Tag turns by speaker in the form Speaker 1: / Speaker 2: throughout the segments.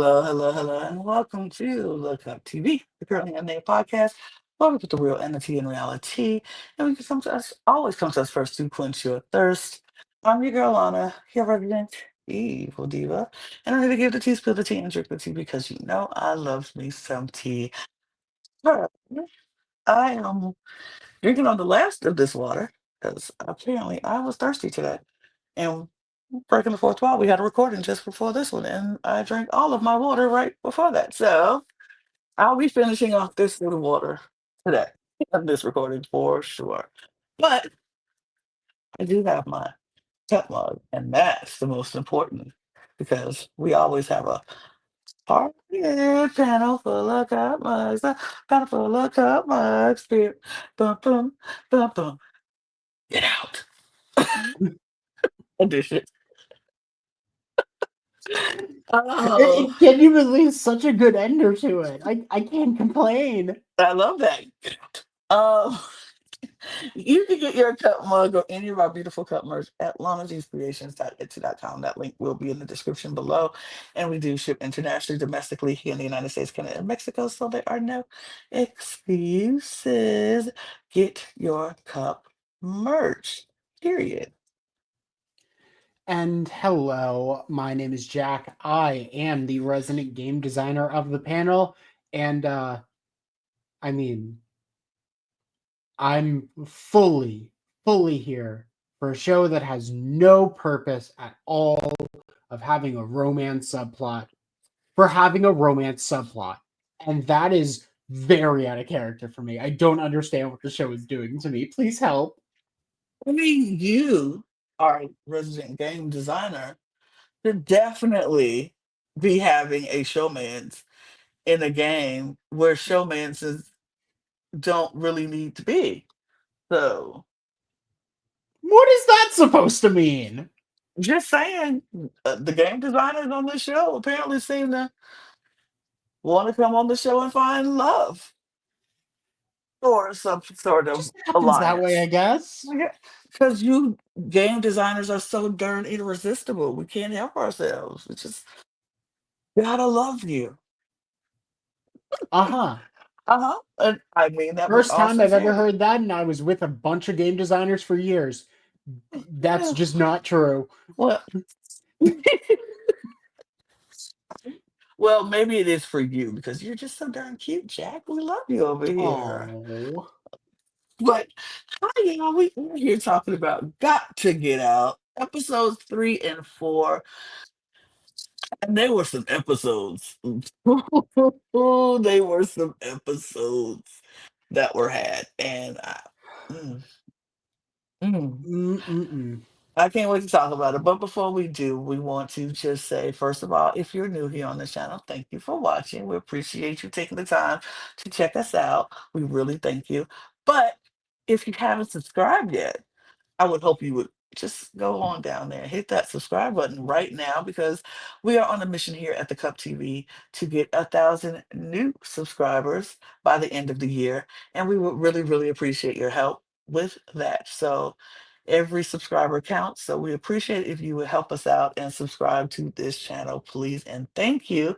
Speaker 1: Hello, and welcome to Look Up TV, the Currently Unnamed Podcast, where we put the real and the tea in reality, and we can come to us, always come to us first to quench your thirst. I'm your girl, Lana, your resident evil diva, and I'm here to give the tea, spill the tea, and drink the tea because you know I love me some tea. But I am drinking on the last of this water because apparently I was thirsty today. And breaking the fourth wall, we had a recording just before this one, and I drank all of my water right before that. So I'll be finishing off this little water today of this recording for sure. But I do have my cup mug, and that's the most important because we always have a party panel full of cup mugs, a panel full of cup mugs, beer, bum, bum, bum, bum. Get out. Edition. Oh,
Speaker 2: It genuinely is such a good ender to it. I can't complain.
Speaker 1: I love that. Um, you can get your cup mug or any of our beautiful cup merch at lanajcreations.etsy.com. That link will be in the description below. And we do ship internationally, domestically here in the United States, Canada, and Mexico. So there are no excuses. Get your cup merch. Period.
Speaker 2: And hello, my name is Jack. I am the resident game designer of the panel, and I mean, I'm fully here for a show that has no purpose at all of having a romance subplot for having a romance subplot. And that is very out of character for me. I don't understand what the show is doing to me. Please help.
Speaker 1: I mean, you are a resident game designer should definitely be having a showmance in a game where showmances don't really need to be. So,
Speaker 2: What is that supposed to mean?
Speaker 1: just saying, the game designers on this show apparently seem to want to come on the show and find love or some sort of
Speaker 2: Just happens that way, I
Speaker 1: alliance.
Speaker 2: guess.
Speaker 1: Because you game designers are so darn irresistible. We can't help ourselves. We just gotta love you.
Speaker 2: Uh-huh.
Speaker 1: Uh-huh. And I mean that with
Speaker 2: First
Speaker 1: all
Speaker 2: time I've ever
Speaker 1: sincerity.
Speaker 2: heard that, and I was with a bunch of game designers for years. That's
Speaker 1: Yeah.
Speaker 2: just not true.
Speaker 1: Well, well, maybe it is for you because you're just so darn cute, Jack. We love you over here.
Speaker 2: Oh.
Speaker 1: But hi, y'all. We're here talking about Got to Get Out, episodes 3 and 4. And there were some episodes. They were some episodes that were had. And mm, mm.
Speaker 2: Mm-mm-mm.
Speaker 1: I can't wait to talk about it. But before we do, we want to just say, first of all, if you're new here on the channel, thank you for watching. We appreciate you taking the time to check us out. We really thank you. But if you haven't subscribed yet, I would hope you would just go on down there, hit that subscribe button right now because we are on a mission here at the Cup TV to get 1,000 new subscribers by the end of the year. And we would really, really appreciate your help with that. So every subscriber counts. So we appreciate if you would help us out and subscribe to this channel, please. And thank you.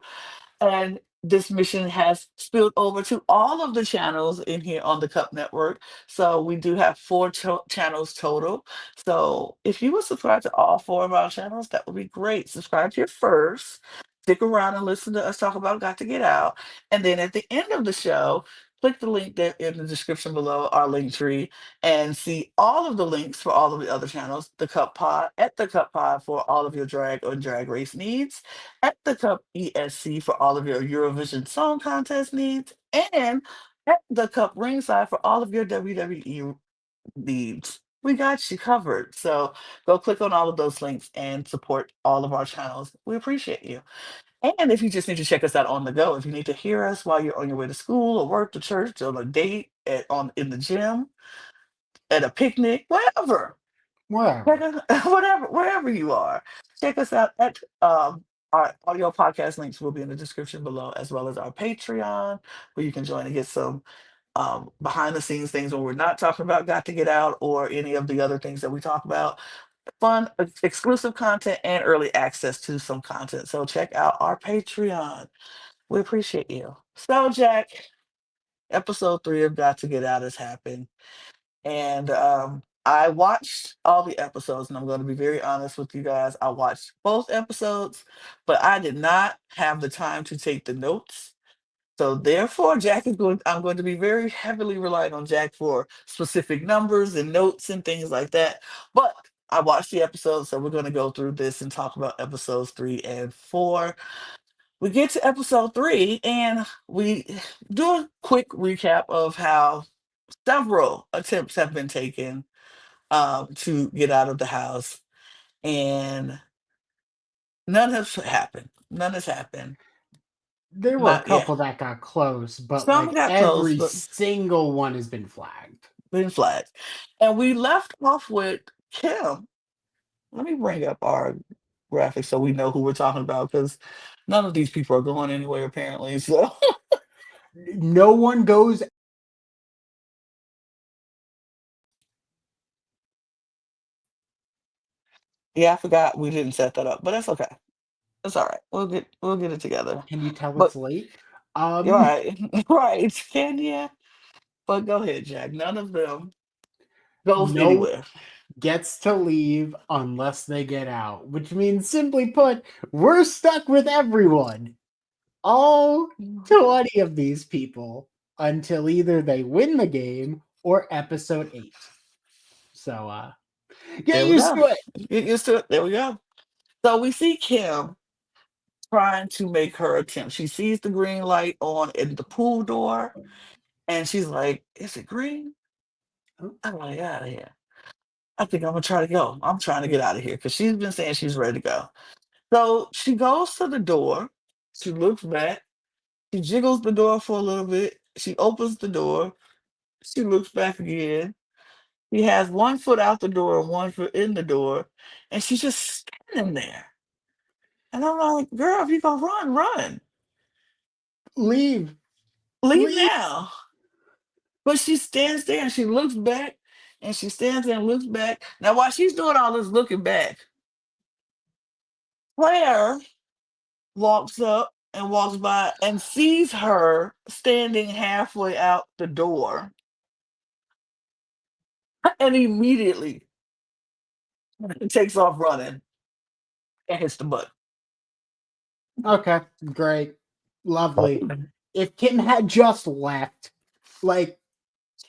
Speaker 1: And this mission has spilled over to all of the channels in here on the Cup Network. So we do have four channels total. So if you would subscribe to all four of our channels, that would be great. Subscribe here first. Stick around and listen to us talk about Got to Get Out. And then at the end of the show, click the link there in the description below our link tree and see all of the links for all of the other channels. The Cup Pod at the Cup Pod for all of your drag or drag race needs, at the Cup ESC for all of your Eurovision Song Contest needs, and at the Cup Ringside for all of your WWE needs. We got you covered. So go click on all of those links and support all of our channels. We appreciate you. And if you just need to check us out on the go, if you need to hear us while you're on your way to school or work to church, on a date, in the gym, at a picnic, wherever, check
Speaker 2: Wherever.
Speaker 1: us, whatever, wherever you are, check us out at our audio podcast links will be in the description below, as well as our Patreon, where you can join and get some behind the scenes things when we're not talking about Got to Get Out or any of the other things that we talk about. fun, exclusive content, and early access to some content. So check out our Patreon. We appreciate you. So, Jack, episode 3 of Got to Get Out has happened. And I watched all the episodes, and I'm going to be very honest with you guys. I watched both episodes, but I did not have the time to take the notes. So therefore, Jack is going. I'm going to be very heavily relying on Jack for specific numbers and notes and things like that. But I watched the episodes, so we're going to go through this and talk about episodes 3 and 4. We get to episode 3, and we do a quick recap of how several attempts have been taken to get out of the house, and none has happened. None has happened.
Speaker 2: There were a
Speaker 1: But yeah,
Speaker 2: couple that got close, but
Speaker 1: some
Speaker 2: like
Speaker 1: got close,
Speaker 2: every
Speaker 1: but
Speaker 2: single one has been flagged.
Speaker 1: been flagged. And we left off with Kim. Let me bring up our graphics so we know who we're talking about, because none of these people are going anywhere apparently. So
Speaker 2: No one goes.
Speaker 1: yeah, I forgot we didn't set that up, but that's okay. It's all right. We'll get it together.
Speaker 2: Can you tell
Speaker 1: But
Speaker 2: it's late?
Speaker 1: you're right, right, Kenya. But go ahead, Jack. None of them goes
Speaker 2: No
Speaker 1: anywhere.
Speaker 2: gets to leave unless they get out, which means, simply put, we're stuck with everyone. All 20 of these people until either they win the game or episode 8. So, get
Speaker 1: There we
Speaker 2: used
Speaker 1: go.
Speaker 2: to it.
Speaker 1: Get used to it. There we go. So we see Kim trying to make her attempt. She sees the green light on in the pool door, and she's like, "Is it green?
Speaker 2: Oh,
Speaker 1: I'm like, out of here. I think I'm gonna try to go. I'm trying to get out of here," because she's been saying she's ready to go. So she goes to the door. She looks back. She jiggles the door for a little bit. She opens the door. She looks back again. She has one foot out the door and one foot in the door, and she's just standing there. And I'm like, "Girl, if you gonna run, run.
Speaker 2: leave.
Speaker 1: Leave
Speaker 2: Leave.
Speaker 1: now." But she stands there and she looks back, and she stands there and looks back. Now, while she's doing all this looking back, Claire walks up and walks by and sees her standing halfway out the door, and immediately takes off running and hits the button.
Speaker 2: Okay, great. Lovely. If Kim had just left, like,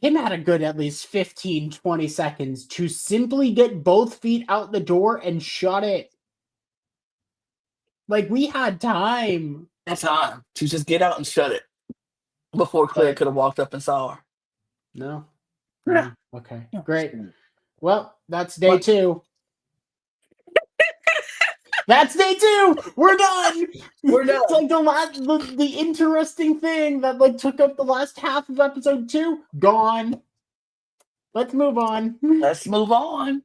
Speaker 2: Kim had a good at least 15, 20 seconds to simply get both feet out the door and shut it. Like, we had time.
Speaker 1: That's time to just get out and shut it before Claire
Speaker 2: But
Speaker 1: could have walked up and saw her.
Speaker 2: no.
Speaker 1: Yeah.
Speaker 2: No. Okay,
Speaker 1: Yeah.
Speaker 2: great. Well, that's day
Speaker 1: But
Speaker 2: 2. That's day 2. We're done.
Speaker 1: we're
Speaker 2: It's
Speaker 1: done.
Speaker 2: like the interesting thing that like took up the last half of episode 2 gone. Let's move on.
Speaker 1: Let's move on.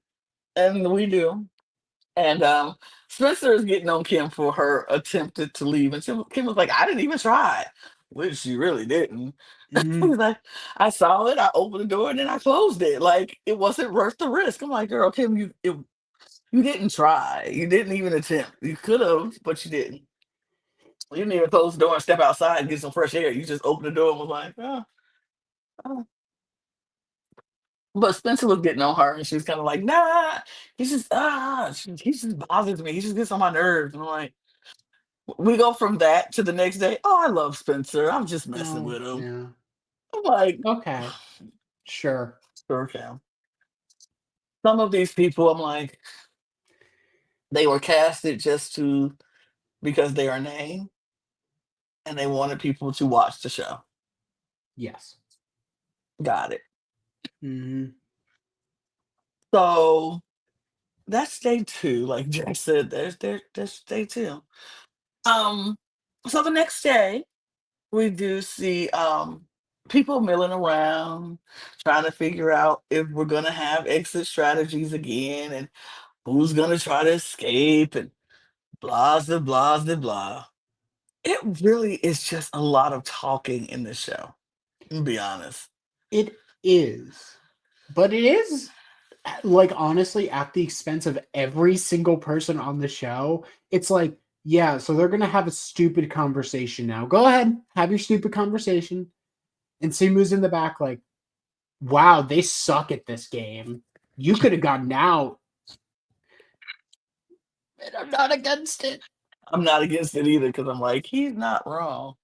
Speaker 1: And we do. And Spencer is getting on Kim for her attempted to leave. And Kim was like, "I didn't even try," which she really didn't.
Speaker 2: Mhm.
Speaker 1: He's like, "I saw it, I opened the door, and then I closed it. Like, it wasn't worth the risk." I'm like, "Girl, Kim, you didn't try. You didn't even attempt. You could have, but you didn't. You didn't even close the door and step outside and get some fresh air. You just opened the door and was like, oh, oh." But Spencer was getting on her, and she was kind of like, "Nah, he just bothers me. He just gets on my nerves." And I'm like, we go from that to the next day. "Oh, I love Spencer. I'm just messing
Speaker 2: Oh,
Speaker 1: with him."
Speaker 2: yeah.
Speaker 1: I'm like,
Speaker 2: Okay. Sure.
Speaker 1: sure, Cam. Some of these people, I'm like, they were casted just to because they are named, and they wanted people to watch the show.
Speaker 2: Yes.
Speaker 1: Got it.
Speaker 2: Mhm.
Speaker 1: So that's day 2. Like Jack said, there's day 2. Um, so the next day we do see people milling around, trying to figure out if we're gonna have exit strategies again, and who's gonna try to escape, and blah blah blah blah blah. It really is just a lot of talking in this show. To be honest.
Speaker 2: It is. But it is like honestly, at the expense of every single person on the show, it's like, yeah, so they're gonna have a stupid conversation now. Go ahead, have your stupid conversation. And Simu's in the back, like, wow, they suck at this game. You could have gotten out. And I'm not against it.
Speaker 1: I'm not against it either because I'm like, he's not wrong.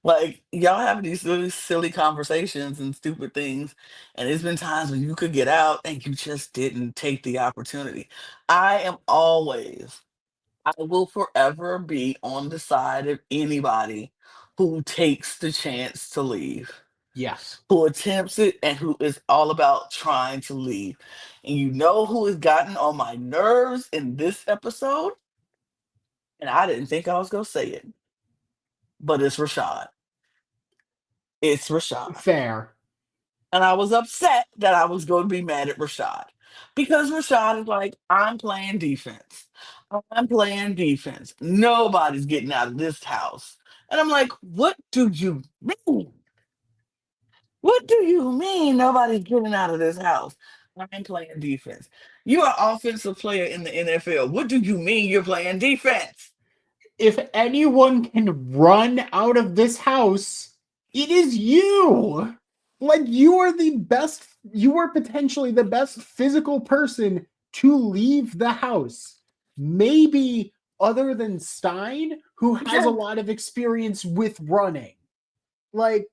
Speaker 1: Like y'all have these really silly conversations and stupid things, and there's been times when you could get out and you just didn't take the opportunity. I am always, I will forever be on the side of anybody who takes the chance to leave,
Speaker 2: Yes.
Speaker 1: who attempts it, and who is all about trying to leave. And you know who has gotten on my nerves in this episode? And I didn't think I was gonna say it, but it's Rashad. It's Rashad.
Speaker 2: Fair.
Speaker 1: And I was upset that I was going to be mad at Rashad because Rashad is like, I'm playing defense. I'm playing defense. Nobody's getting out of this house. And I'm like, what do you mean? What do you mean nobody's getting out of this house? I'm playing defense. You're an offensive player in the NFL. What do you mean you're playing defense?
Speaker 2: If anyone can run out of this house, it is you. Like, you are the best, you are potentially the best physical person to leave the house. Maybe other than Stein, who has a
Speaker 1: Yeah,
Speaker 2: lot of experience with running. Like,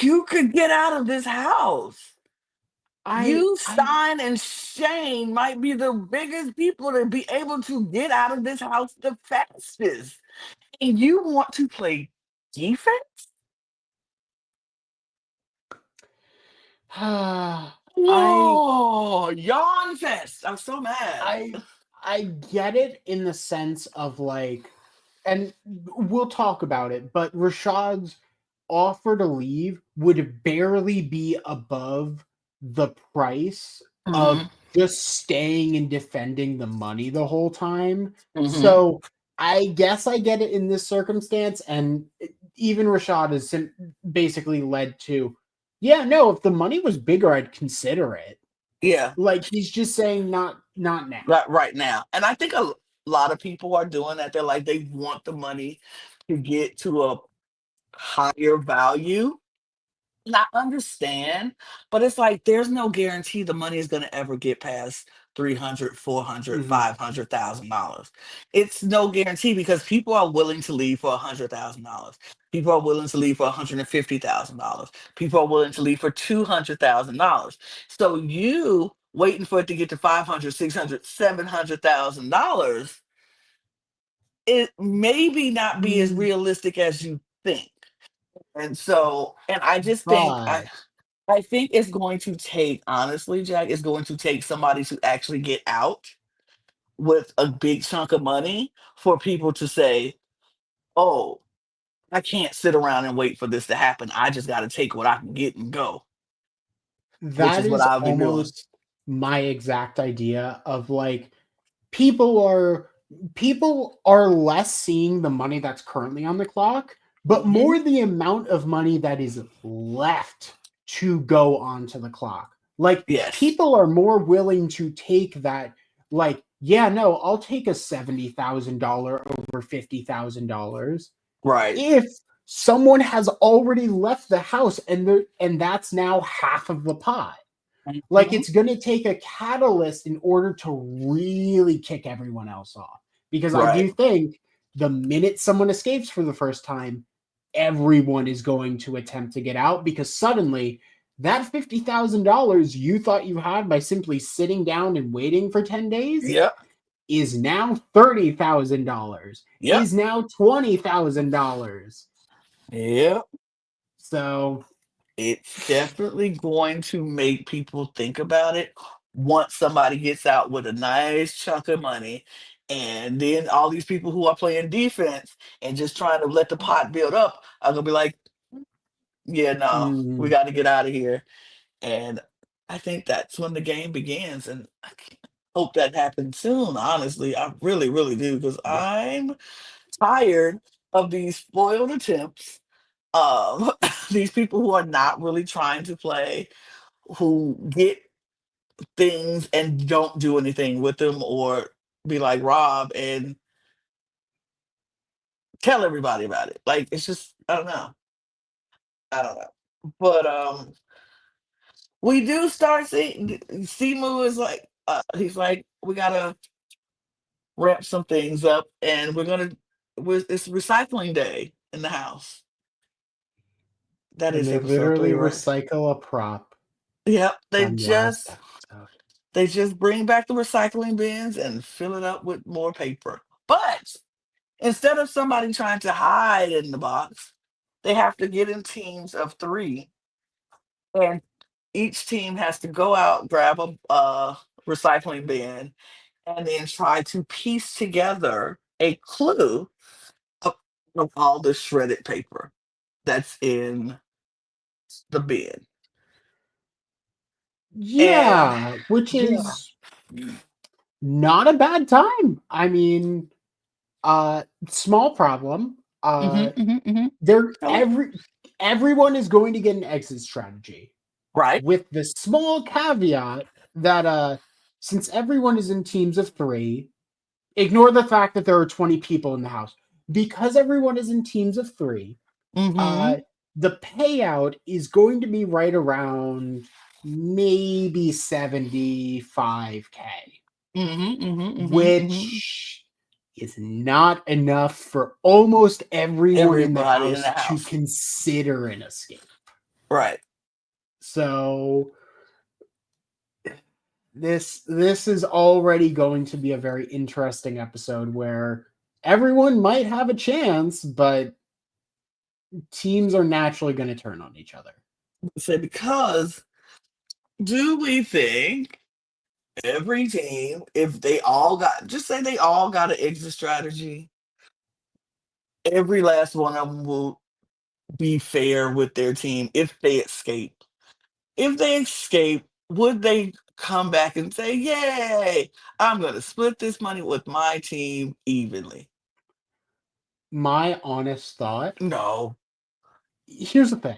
Speaker 1: you could get out of this house.
Speaker 2: I,
Speaker 1: You,
Speaker 2: I,
Speaker 1: Stein, and Shane might be the biggest people to be able to get out of this house the fastest. And you want to play defense?
Speaker 2: I,
Speaker 1: Whoa, yawn fest. I'm so mad.
Speaker 2: I I get it in the sense of like, and we'll talk about it, but Rashad's offer to leave would barely be above the price of
Speaker 1: Hmm.
Speaker 2: just staying and defending the money the whole time.
Speaker 1: Hmm.
Speaker 2: So I guess I get it in this circumstance, and even Rashad has basically led to, yeah, no, if the money was bigger, I'd consider it.
Speaker 1: Yeah,
Speaker 2: Like he's just saying not now.
Speaker 1: right now. And I think a lot of people are doing that. They're like, they want the money to get to a higher value. And I understand, but it's like there's no guarantee the money is going to ever get past 300, 400,
Speaker 2: Mhm.
Speaker 1: $500,000. It's no guarantee because people are willing to leave for $100,000. People are willing to leave for $150,000. People are willing to leave for $200,000. So you waiting for it to get to 500, 600, $700,000, it maybe not be as
Speaker 2: Mm,
Speaker 1: realistic as you think. And so, and I just think
Speaker 2: but
Speaker 1: I think it's going to take, honestly, Jack, it's going to take somebody to actually get out with a big chunk of money for people to say, oh, I can't sit around and wait for this to happen. I just got to take what I can get and go, which
Speaker 2: that
Speaker 1: is what
Speaker 2: is
Speaker 1: I'll be doing.
Speaker 2: almost my exact idea of like people are people are less seeing the money that's currently on the clock, but
Speaker 1: Hmm.
Speaker 2: more the amount of money that is left to go onto the clock. Like
Speaker 1: Yes.
Speaker 2: people are more willing to take that, like, yeah, no, I'll take a $70,000 over $50,000
Speaker 1: Right.
Speaker 2: if someone has already left the house and that's now half of the pot. Like
Speaker 1: Hmm.
Speaker 2: it's going to take a catalyst in order to really kick everyone else off. Because I
Speaker 1: Right.
Speaker 2: do think the minute someone escapes for the first time, everyone is going to attempt to get out because suddenly that $50,000 you thought you had by simply sitting down and waiting for 10 days
Speaker 1: Yep.
Speaker 2: is now $30,000,
Speaker 1: Yep.
Speaker 2: is now $20,000.
Speaker 1: Yep.
Speaker 2: So,
Speaker 1: It's definitely going to make people think about it once somebody gets out with a nice chunk of money. And then all these people who are playing defense and just trying to let the pot build up are going to be like, yeah, no, we
Speaker 2: mm,
Speaker 1: got to get out of here. And I think that's when the game begins. And hope that happens soon, honestly. I really, really do, because
Speaker 2: yeah.
Speaker 1: I'm tired of these spoiled attempts. Um, these people who are not really trying to play, who get things and don't do anything with them, or be like Rob and tell everybody about it. Like it's just I don't know. I don't know. But we do start seeing Simu is like he's like we gotta wrap some things up and it's recycling day in the house. That
Speaker 2: And
Speaker 1: is
Speaker 2: they
Speaker 1: episode
Speaker 2: literally
Speaker 1: 3, right?
Speaker 2: recycle a prop
Speaker 1: Yep.
Speaker 2: from last episode.
Speaker 1: They just bring back the recycling bins and fill it up with more paper. But instead of somebody trying to hide in the box, they have to get in teams of 3, and each team has to go out, grab a recycling bin, and then try to piece together a clue of, of all the shredded paper that's in the bin. And
Speaker 2: Yeah, which
Speaker 1: yeah.
Speaker 2: is not a bad time. I mean, small problem.
Speaker 1: Hmm, hmm, hmm.
Speaker 2: There
Speaker 1: Tell it.
Speaker 2: everyone is going to get an exit strategy,
Speaker 1: Right.
Speaker 2: with the small caveat that since everyone is in teams of 3, ignore the fact that there are 20 people in the house. Because everyone is in teams of 3, uh
Speaker 1: Hmm,
Speaker 2: the payout is going to be right around maybe 75K,
Speaker 1: hmm, hmm, hmm, hmm.
Speaker 2: which is not enough for almost everyone in the
Speaker 1: Everybody in the
Speaker 2: house to
Speaker 1: house.
Speaker 2: consider an escape.
Speaker 1: Right.
Speaker 2: So this is already going to be a very interesting episode where everyone might have a chance, but teams are naturally going to turn on each other.
Speaker 1: Say, because do we think every team, if they all got, just say they all got an exit strategy, every last one of them will be fair with their team if they escape? If they escape, would they come back and say, "Yay, I'm going to split this money with my team evenly"?
Speaker 2: My honest thought,
Speaker 1: No.
Speaker 2: here's the thing.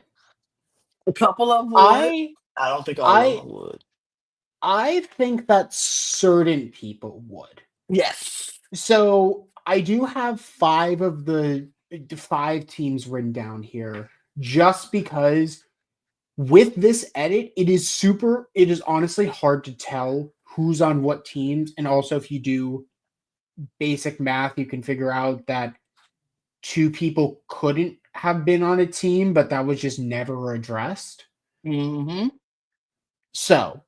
Speaker 1: A couple of them would.
Speaker 2: I
Speaker 1: I don't think all of
Speaker 2: I
Speaker 1: them would.
Speaker 2: I think that certain people would.
Speaker 1: Yes.
Speaker 2: So I do have 5 teams written down here, just because with this edit, it is honestly hard to tell who's on what teams. And also, if you do basic math, you can figure out that 2 people couldn't have been on a team, but that was just never addressed.
Speaker 1: Hmm.
Speaker 2: So,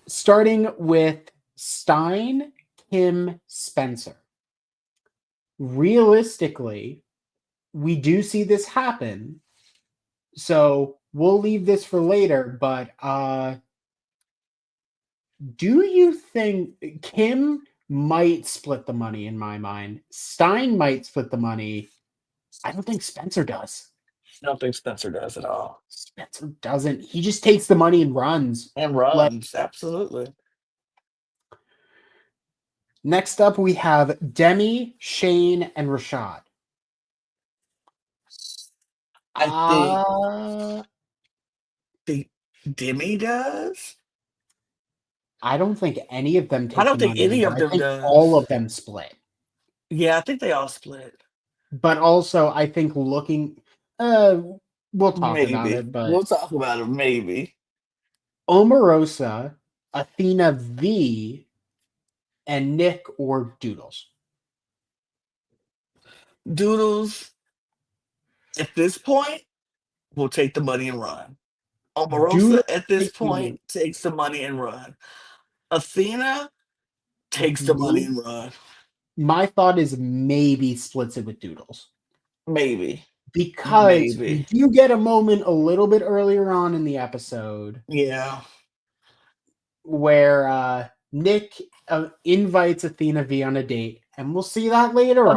Speaker 2: starting with Stein, Kim, Spencer. Realistically, we do see this happen. So, we'll leave this for later, but do you think Kim might split the money? In my mind, Stein might split the money. I don't think Spencer does.
Speaker 1: I don't think Spencer does at all.
Speaker 2: Spencer doesn't. He just takes the money and runs.
Speaker 1: And
Speaker 2: Like,
Speaker 1: runs, absolutely.
Speaker 2: next up, we have Demi, Shane, and Rashad.
Speaker 1: I think
Speaker 2: Uh,
Speaker 1: the Demi does.
Speaker 2: I don't think any of them
Speaker 1: I
Speaker 2: take the
Speaker 1: don't think
Speaker 2: money
Speaker 1: any
Speaker 2: either.
Speaker 1: of
Speaker 2: I
Speaker 1: them
Speaker 2: think all
Speaker 1: does.
Speaker 2: of them split.
Speaker 1: Yeah, I think they all split.
Speaker 2: But also, I think looking, uh, we'll talk about
Speaker 1: Maybe
Speaker 2: it. But
Speaker 1: we'll talk about it. Maybe
Speaker 2: Omarosa, Athena V, and Nick or Doodles.
Speaker 1: Doodles at this point will take the money and run. Omarosa
Speaker 2: Doodles
Speaker 1: at this
Speaker 2: takes the
Speaker 1: point
Speaker 2: money.
Speaker 1: takes the money and run. Athena takes the money
Speaker 2: Doodles.
Speaker 1: and run.
Speaker 2: My thought is maybe splits it with Doodles,
Speaker 1: Maybe,
Speaker 2: because we
Speaker 1: maybe.
Speaker 2: do get a moment a little bit earlier on in the episode
Speaker 1: Yeah.
Speaker 2: where Nick invites Athena V on a date, and we'll see that later on.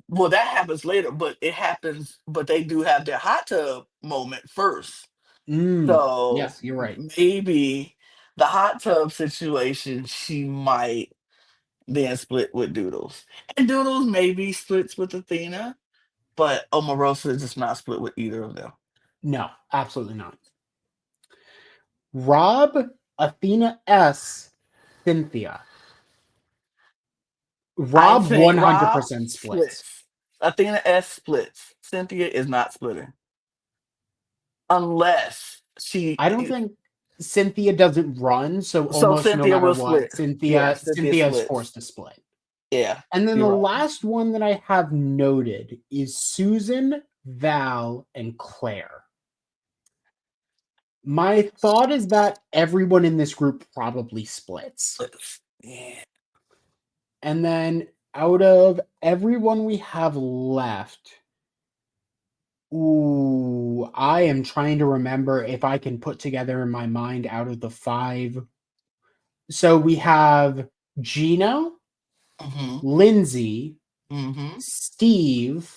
Speaker 1: Well, that happens later, but it happens. But they do have their hot tub moment first. So
Speaker 2: Yes, you're right.
Speaker 1: maybe the hot tub situation, she might then split with Doodles. And Doodles maybe splits with Athena, but Omarosa is just not split with either of them.
Speaker 2: No, absolutely not. Rob, Athena S, Cynthia.
Speaker 1: I
Speaker 2: Rob
Speaker 1: think Rob
Speaker 2: 100% splits.
Speaker 1: splits. Athena S splits. Cynthia is not splitting unless she.
Speaker 2: I don't think Cynthia doesn't run, so
Speaker 1: So
Speaker 2: almost no
Speaker 1: Cynthia
Speaker 2: matter
Speaker 1: will
Speaker 2: what,
Speaker 1: split. Yeah, Cynthia
Speaker 2: Cynthia is
Speaker 1: splits.
Speaker 2: forced to split.
Speaker 1: Yeah,
Speaker 2: And then
Speaker 1: you're
Speaker 2: the
Speaker 1: right.
Speaker 2: last one that I have noted is Susan, Val, and Claire. My thought is that everyone in this group probably splits.
Speaker 1: Splits. Yeah.
Speaker 2: And then out of everyone we have left, ooh, I am trying to remember if I can put together in my mind out of the five. So we have Gino,
Speaker 1: Mm-hmm.
Speaker 2: Lindsay,
Speaker 1: Mm-hmm.
Speaker 2: Steve,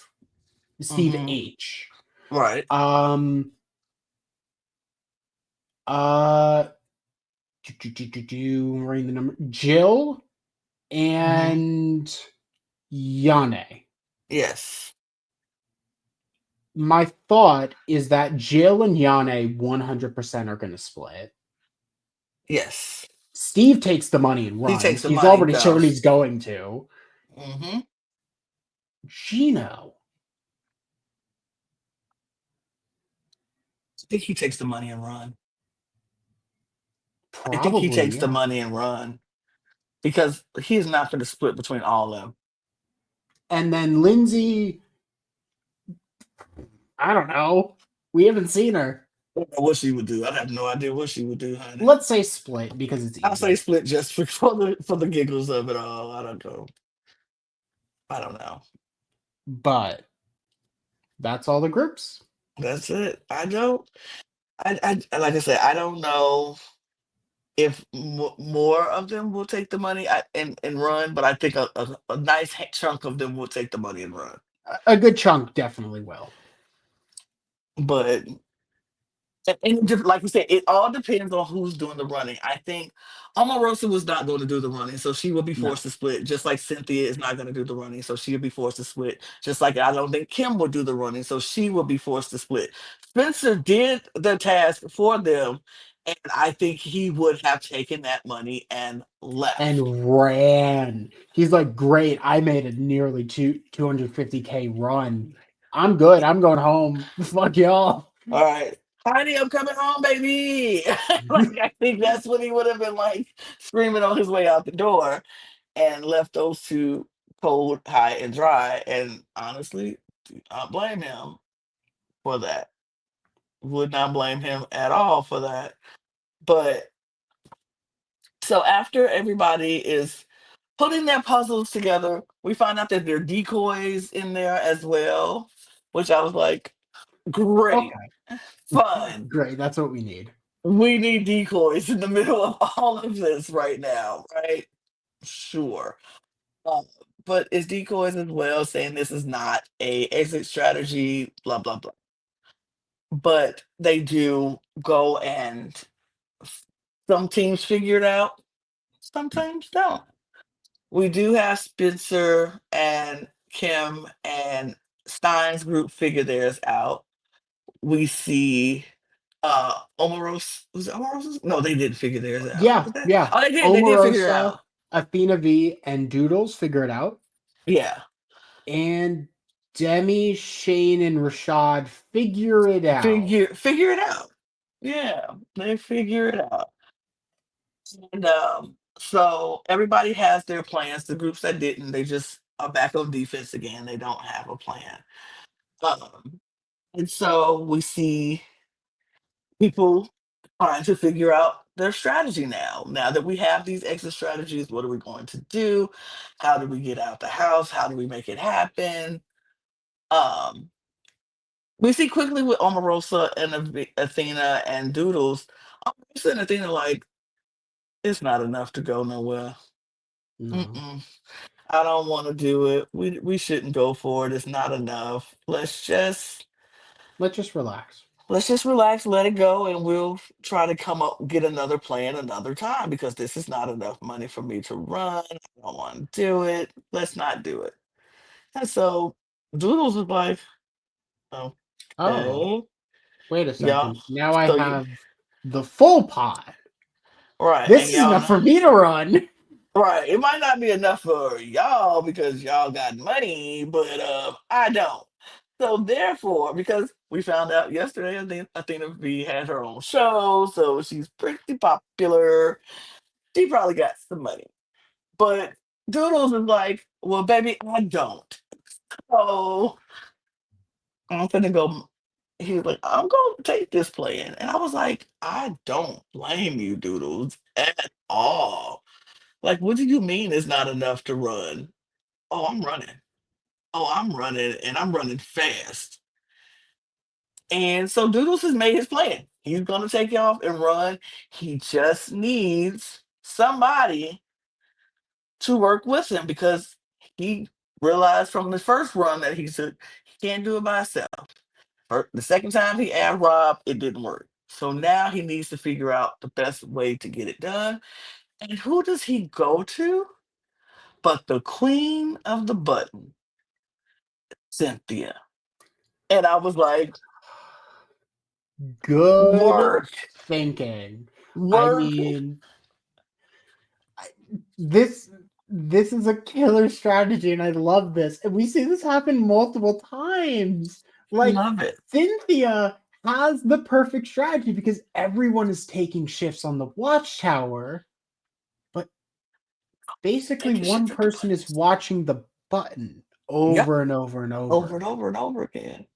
Speaker 2: Steve
Speaker 1: Mm-hmm.
Speaker 2: H.
Speaker 1: Right.
Speaker 2: Um uh writing the number Jill
Speaker 1: Mm-hmm.
Speaker 2: and Yane.
Speaker 1: Yes.
Speaker 2: My thought is that Jill and Yane 100% are going to split.
Speaker 1: Yes.
Speaker 2: Steve takes the money and
Speaker 1: He takes
Speaker 2: runs.
Speaker 1: the
Speaker 2: He's
Speaker 1: money and
Speaker 2: already shown
Speaker 1: goes.
Speaker 2: he's going to.
Speaker 1: Mm-hmm.
Speaker 2: Gino,
Speaker 1: I think he takes the money and run. I think he
Speaker 2: probably,
Speaker 1: takes the
Speaker 2: yeah.
Speaker 1: money and run because he's not going to split between all of them.
Speaker 2: And then Lindsay, I don't know. We haven't seen her.
Speaker 1: I don't know what she would do. I have no idea what she would do, honey.
Speaker 2: Let's say split because it's
Speaker 1: I'll say
Speaker 2: easy.
Speaker 1: split just for the giggles of it all. I don't know. I don't know.
Speaker 2: But that's all the groups.
Speaker 1: That's it. I don't. I like I said. I don't know if more of them will take the money and run, but I think a nice chunk of them will take the money and run.
Speaker 2: A good chunk definitely will.
Speaker 1: But and like you said, it all depends on who's doing the running. I think Omarosa was not going to do the running, so she will be
Speaker 2: No.
Speaker 1: forced to split. Just like Cynthia is not going to do the running, so she'll be forced to split. Just like I don't think Kim will do the running, so she will be forced to split. Spencer did the task for them, and I think he would have taken that money and left.
Speaker 2: And ran. He's like, great. I made a nearly 250K run. I'm good. I'm going home. Fuck y'all.
Speaker 1: All right. Heidi, I'm coming home, baby. Like I think that's what he would have been like screaming on his way out the door and left those two cold, high, and dry. And honestly, do not blame him for that. Would not blame him at all for that. But so after everybody is putting their puzzles together, we find out that there are decoys in there as well, which I was like, great,
Speaker 2: Okay.
Speaker 1: fun.
Speaker 2: Great. That's what we need.
Speaker 1: We need decoys in the middle of all of this right now, right? Sure. Um, but it's decoys as well, saying this is not a exit strategy, blah blah blah. But they do go and some teams figure it out, some teams don't. We do have Spencer and Kim and Stein's group figure theirs out. We see Omaros was it Omarosa's? No, they didn't figure theirs out.
Speaker 2: Yeah.
Speaker 1: Was that?
Speaker 2: Yeah.
Speaker 1: Oh, they did figure it
Speaker 2: Omarosa,
Speaker 1: out.
Speaker 2: Athena V, and Doodles figure it out.
Speaker 1: Yeah.
Speaker 2: And Demi, Shane, and Rashad figure it out.
Speaker 1: Figure it out. Yeah, they figure it out. And so everybody has their plans. The groups that didn't, they just are back on defense again. They don't have a plan. Um, and so we see people trying to figure out their strategy now. Now that we have these exit strategies, what are we going to do? How do we get out the house? How do we make it happen? Um, we see quickly with Omarosa and Athena and Doodles, Omarosa and Athena like it's not enough to go nowhere.
Speaker 2: No.
Speaker 1: Mm-mm. I don't want to do it. We shouldn't go for it. It's not enough.
Speaker 2: Let's just relax.
Speaker 1: Let's just relax, let it go, and we'll try to come up get another plan another time because this is not enough money for me to run. I don't want to do it. Let's not do it. And so Doodles was like,
Speaker 2: Oh,
Speaker 1: okay,
Speaker 2: wait a
Speaker 1: y'all.
Speaker 2: second. Now I
Speaker 1: So you
Speaker 2: have the full pot.
Speaker 1: Right. And
Speaker 2: This is
Speaker 1: y'all
Speaker 2: enough
Speaker 1: know.
Speaker 2: for me to run.
Speaker 1: Right. It might not be enough for y'all because y'all got money, but I don't. So therefore, because we found out yesterday, Athena V had her own show, so she's pretty popular. She probably got some money. But Doodles is like, well, baby, I don't. So I'm gonna go. He was like, I'm gonna take this plan. And I was like, I don't blame you, Doodles, at all. Like, what do you mean it's not enough to run? Oh, I'm running. Oh, I'm running and I'm running fast. And so Doodles has made his plan. He's gonna take off and run. He just needs somebody to work with him because he realized from the first run that he said he can't do it by himself. The second time he asked Rob, it didn't work. So now he needs to figure out the best way to get it done. And who does he go to? But the queen of the button, Cynthia. And I was like,
Speaker 2: Good
Speaker 1: work,
Speaker 2: thinking. I
Speaker 1: work.
Speaker 2: mean, this this is a killer strategy, and I love this. And we see this happen multiple times.
Speaker 1: I
Speaker 2: Like
Speaker 1: love it.
Speaker 2: Cynthia has the perfect strategy because everyone is taking shifts on the watchtower, but basically
Speaker 1: Taking shit
Speaker 2: one
Speaker 1: at the
Speaker 2: person is
Speaker 1: buttons.
Speaker 2: watching the button
Speaker 1: Yep.
Speaker 2: over and over and
Speaker 1: Over
Speaker 2: over.
Speaker 1: and over and over again.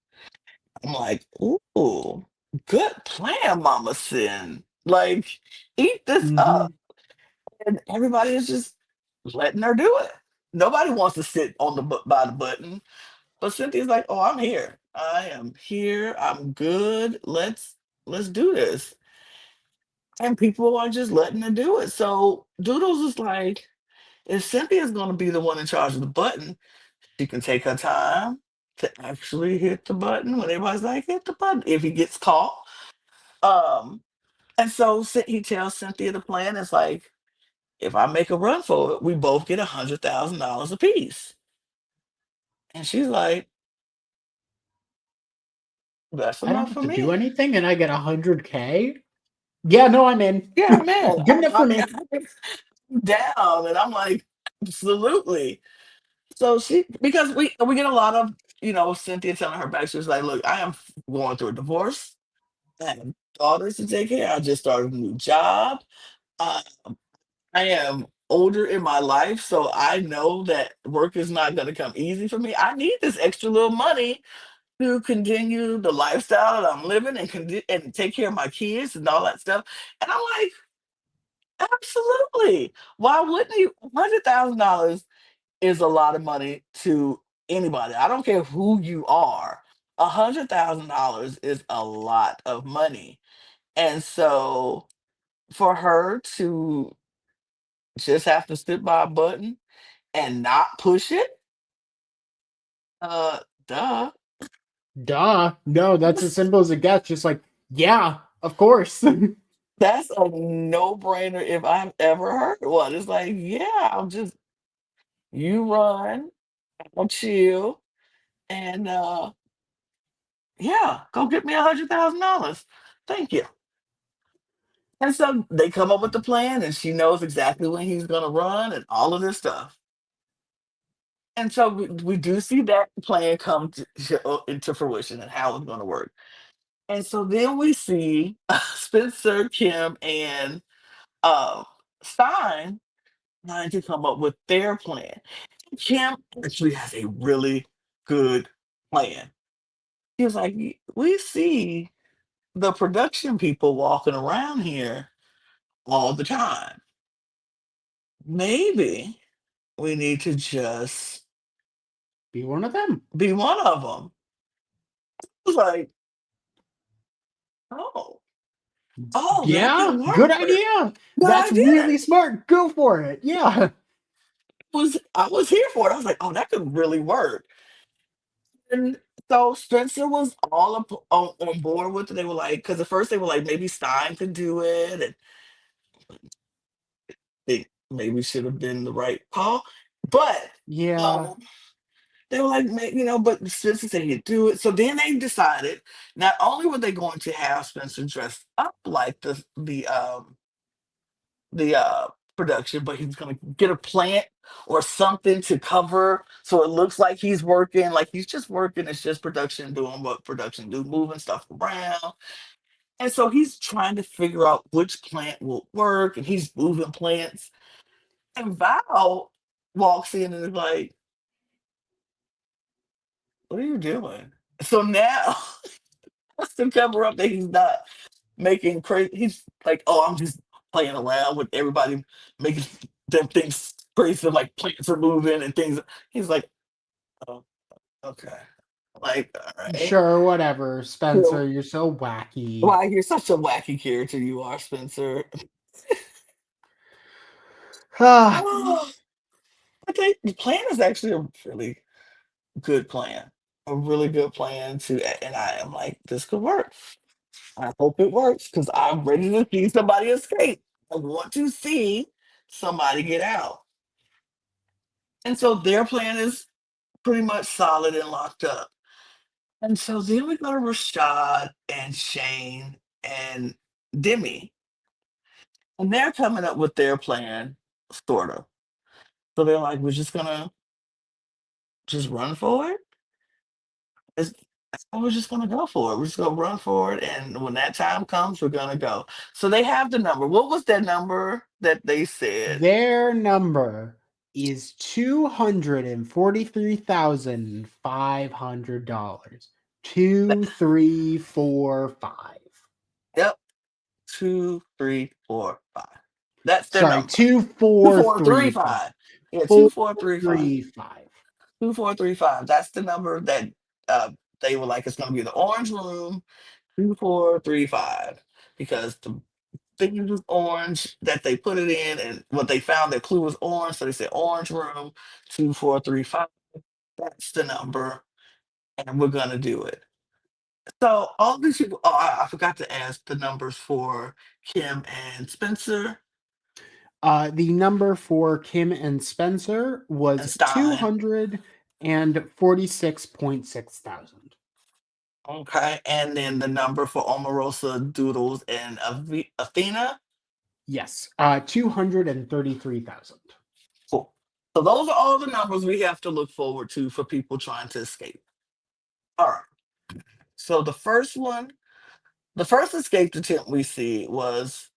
Speaker 1: I'm like, ooh, good plan, Mama Sin. Like, eat this
Speaker 2: Hmm.
Speaker 1: up. And everybody is just letting her do it. Nobody wants to sit on by the button. But Cynthia's like, oh, I'm here. I am here. I'm good. Let's do this. And people are just letting her do it. So Doodles is like, if Cynthia's gonna be the one in charge of the button, she can take her time to actually hit the button when everybody's like, hit the button if he gets caught. Um, and so he tells Cynthia the plan is like, if I make a run for it, we both get $100,000 apiece. And she's like, that's
Speaker 2: I don't
Speaker 1: enough
Speaker 2: have
Speaker 1: for
Speaker 2: to do
Speaker 1: me.
Speaker 2: anything, and I get 100K. Yeah, no, I'm in.
Speaker 1: Yeah, man.
Speaker 2: Good enough for me.
Speaker 1: I'm down. And I'm like, absolutely. So because we get a lot of, Cynthia telling her back, she was like, look, I am going through a divorce. I have daughters to take care of. I just started a new job. Uh, I am older in my life, so I know that work is not going to come easy for me. I need this extra little money to continue the lifestyle that I'm living and and take care of my kids and all that stuff. And I'm like, absolutely. Why wouldn't you? $100,000 is a lot of money to anybody. I don't care who you are. $100,000 is a lot of money. And so for her to just have to sit by a button and not push it, uh, duh.
Speaker 2: Duh. No, that's as simple as it gets. Just like, yeah, of course.
Speaker 1: That's a no-brainer if I've ever heard one. It's like, yeah, you run, I'll chill, and yeah, go get me $100,000. Thank you. And so they come up with the plan, and she knows exactly when he's gonna run and all of this stuff. And so we do see that plan come into fruition and how it's gonna work. And so then we see Spencer, Kim, and uh, Stein trying to come up with their plan. Kim actually has a really good plan. He was like, we see the production people walking around here all the time. Maybe we need to just
Speaker 2: Be one of them.
Speaker 1: be one of them. I was like, oh, oh, that
Speaker 2: Yeah,
Speaker 1: could
Speaker 2: good
Speaker 1: work.
Speaker 2: idea.
Speaker 1: Good
Speaker 2: That's
Speaker 1: idea.
Speaker 2: really smart. Go for it. Yeah.
Speaker 1: I was here for it. I was like, oh, that could really work. And so Spencer was all up on board with it. They were like, because at first they were like, maybe Stein could do it, and they maybe should have been the right call. But
Speaker 2: Yeah.
Speaker 1: um, they were like, but Spencer said he'd do it. So then they decided not only were they going to have Spencer dressed up like the the production, but he's gonna get a plant or something to cover so it looks like he's working, like he's just working. It's just production doing what production do, moving stuff around. And so he's trying to figure out which plant will work, and he's moving plants. And Val walks in and is like, "What are you doing?" So now, just to cover up that he's not making crazy, he's like, "Oh, I'm just playing around with everybody, making them things crazy, like plants are moving and things." He's like, "Oh, okay." Like, all right.
Speaker 2: Sure, whatever,
Speaker 1: So,
Speaker 2: Spencer. You're so wacky.
Speaker 1: why you're such a wacky character, you are, Spencer.
Speaker 2: Ah,
Speaker 1: Oh, but the plan is actually a really good plan. A really good plan to, and I am like, this could work. I hope it works because I'm ready to see somebody escape. I want to see somebody get out. And so their plan is pretty much solid and locked up. And so then we go to Rashad and Shane and Demi, and they're coming up with their plan, sort of. So they're like, we're just gonna just run for it. It's, we're just gonna go for it. We're just gonna run for it, and when that time comes, we're gonna go. So they have the number. What was that number that they said?
Speaker 2: their number is $243,500.
Speaker 1: That-
Speaker 2: 2345.
Speaker 1: Yep, 2, 3, 4, 5. That's their
Speaker 2: Sorry,
Speaker 1: number. Two, four, three,
Speaker 2: 2435.
Speaker 1: five. Yeah,
Speaker 2: Four
Speaker 1: 2, 4, 3, 5.
Speaker 2: three five.
Speaker 1: 2, 4, 3, 5. That's the number that uh, they were like. It's gonna be the orange room. 2, 4, 3, 5. Because the thing was orange that they put it in, and what they found, their clue was orange, so they said orange room 2, 4, 3, 5. That's the number, and we're gonna do it. So all these people. Oh, I forgot to ask the numbers for Kim and Spencer
Speaker 2: The number for Kim and Spencer
Speaker 1: and
Speaker 2: was
Speaker 1: Stein.
Speaker 2: 246.6 thousand.
Speaker 1: Okay, and then the number for Omarosa, Doodles, and Athena.
Speaker 2: Yes, 233,000.
Speaker 1: Cool. So those are all the numbers we have to look forward to for people trying to escape. All right. So the first escape attempt we see was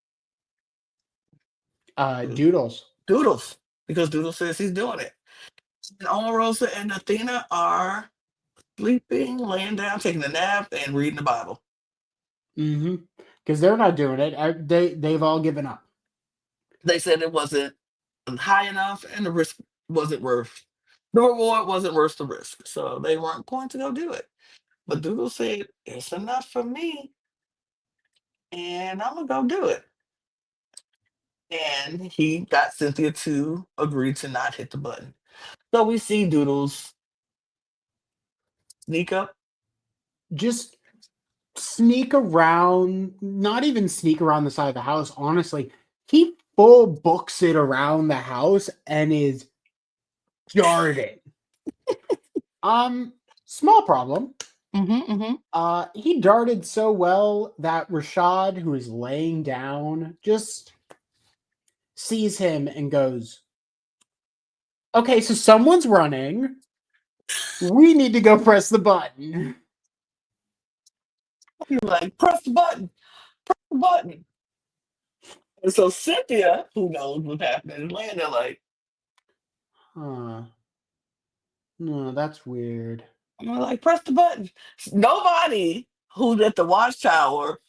Speaker 2: Doodles.
Speaker 1: Doodles, because Doodles says he's doing it. And Omarosa and Athena are sleeping, laying down, taking a nap, and reading the Bible.
Speaker 2: Mm-hmm. Because they're not doing it. They've all given up.
Speaker 1: They said it wasn't high enough, and the risk wasn't worth the reward wasn't worth the risk, so they weren't going to go do it. But Doodle said it's enough for me, and I'm gonna go do it. And he got Cynthia to agree to not hit the button. So we see Doodles sneak up.
Speaker 2: Just sneak around, not even sneak around the side of the house. Honestly, he full books it around the house and is darting. Small problem.
Speaker 1: Mm-hmm.
Speaker 2: He darted so well that Rashad, who is laying down, just sees him and goes, "Okay, so someone's running. We need to go press the button."
Speaker 1: He's like, press the button. And so Cynthia, who knows what's happening, is laying there like,
Speaker 2: Huh. No, that's weird.
Speaker 1: I'm like, press the button. Nobody who's at the watchtower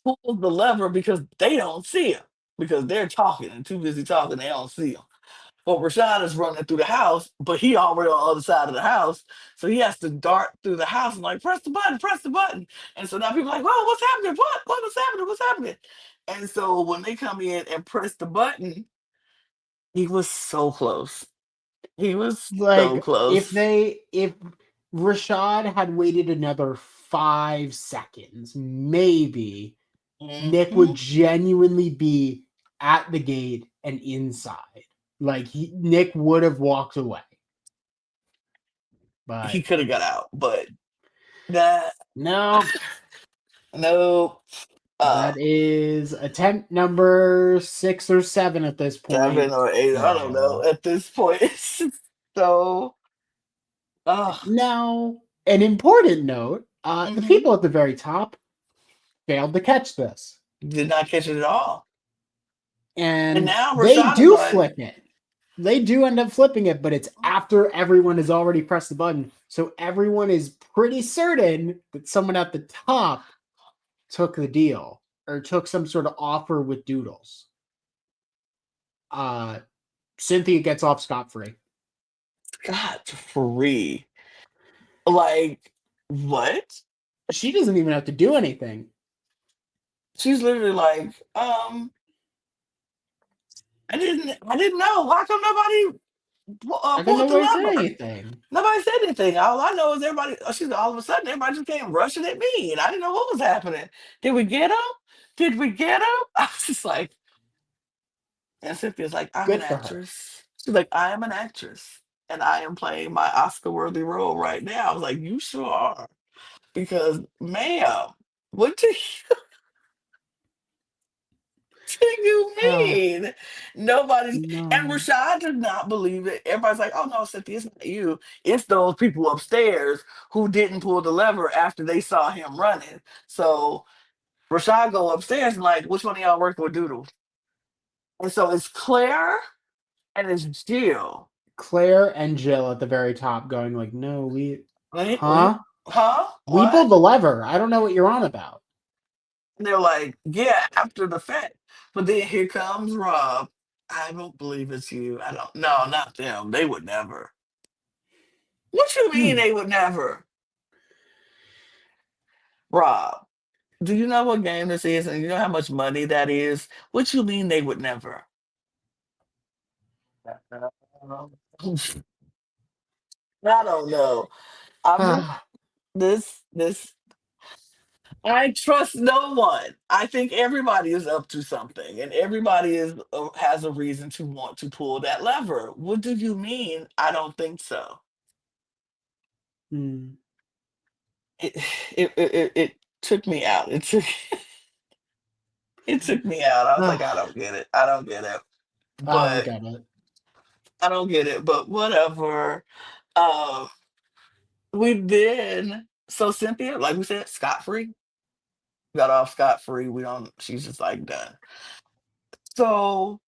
Speaker 1: pulls the lever because they don't see him. Because they're talking and too busy talking, they don't see him. Well, Rashad is running through the house, but he already on the other side of the house. So he has to dart through the house and like, press the button, press the button. And so now people are like, whoa, what's happening? What is happening? What's happening? And so when they come in and press the button, he was so close. He was so
Speaker 2: Like
Speaker 1: close.
Speaker 2: if Rashad had waited another 5 seconds, maybe Nick would
Speaker 1: Hmm.
Speaker 2: genuinely be at the gate and inside. Like Nick would have walked away.
Speaker 1: He
Speaker 2: But
Speaker 1: could have got out, but nah,
Speaker 2: no,
Speaker 1: no. Uh,
Speaker 2: That is attempt number 6 or 7 at this point.
Speaker 1: 7 or 8, I don't know.
Speaker 2: Fail.
Speaker 1: At this point, it's just so.
Speaker 2: Now, an important note, the
Speaker 1: Hmm.
Speaker 2: people at the very top failed to catch this.
Speaker 1: Did not catch it at all. And
Speaker 2: And
Speaker 1: now
Speaker 2: they
Speaker 1: Rashad is
Speaker 2: do
Speaker 1: like,
Speaker 2: flip it. They do end up flipping it, but it's after everyone has already pressed the button. So everyone is pretty certain that someone at the top took the deal or took some sort of offer with Doodles. Uh, Cynthia gets off scot free.
Speaker 1: scot free. Like, what?
Speaker 2: She doesn't even have to do anything.
Speaker 1: She's literally like, I didn't know. Why come nobody
Speaker 2: I can
Speaker 1: pulled the
Speaker 2: nobody say
Speaker 1: lever?
Speaker 2: anything.
Speaker 1: Nobody said anything. All I know is everybody. She's all of a sudden everybody just came rushing at me, and I didn't know what was happening. Did we get him? Did we get him? I was just like, and Cynthia's like, I'm an
Speaker 2: Good for her.
Speaker 1: actress. She's like, I am an actress, and I am playing my Oscar-worthy role right now. I was like, you sure are, because, ma'am, what do do you
Speaker 2: Oh,
Speaker 1: mean? Nobody's and
Speaker 2: no.
Speaker 1: Rashad does not believe it. Everybody's like, oh no, Cynthia, it's not you. It's those people upstairs who didn't pull the lever after they saw him running. So Rashad go upstairs and like, which one of y'all working with Doodle? And so it's Claire and it's Jill.
Speaker 2: Claire and Jill at the very top going like, no,
Speaker 1: We
Speaker 2: huh?
Speaker 1: huh?
Speaker 2: We
Speaker 1: What?
Speaker 2: pulled the lever. I don't know what you're on about.
Speaker 1: And they're like, yeah, after the fact. But then here comes Rob. I don't believe it's you. I don't no, not them. They would never. What you mean
Speaker 2: Hmm.
Speaker 1: they would never? Rob, do you know what game this is and you know how much money that is? What you mean they would never? I don't know. I'm just this I trust no one. I think everybody is up to something and everybody is has a reason to want to pull that lever. What do you mean? I don't think so.
Speaker 2: Hmm.
Speaker 1: It it took me out. It took me out. I was like, I
Speaker 2: Ah,
Speaker 1: don't get it. I don't get it.
Speaker 2: I don't
Speaker 1: But
Speaker 2: get it.
Speaker 1: I don't get it, but whatever. Um, we then so Cynthia, like we said, scot free, got off scot free. We don't. She's just like done. So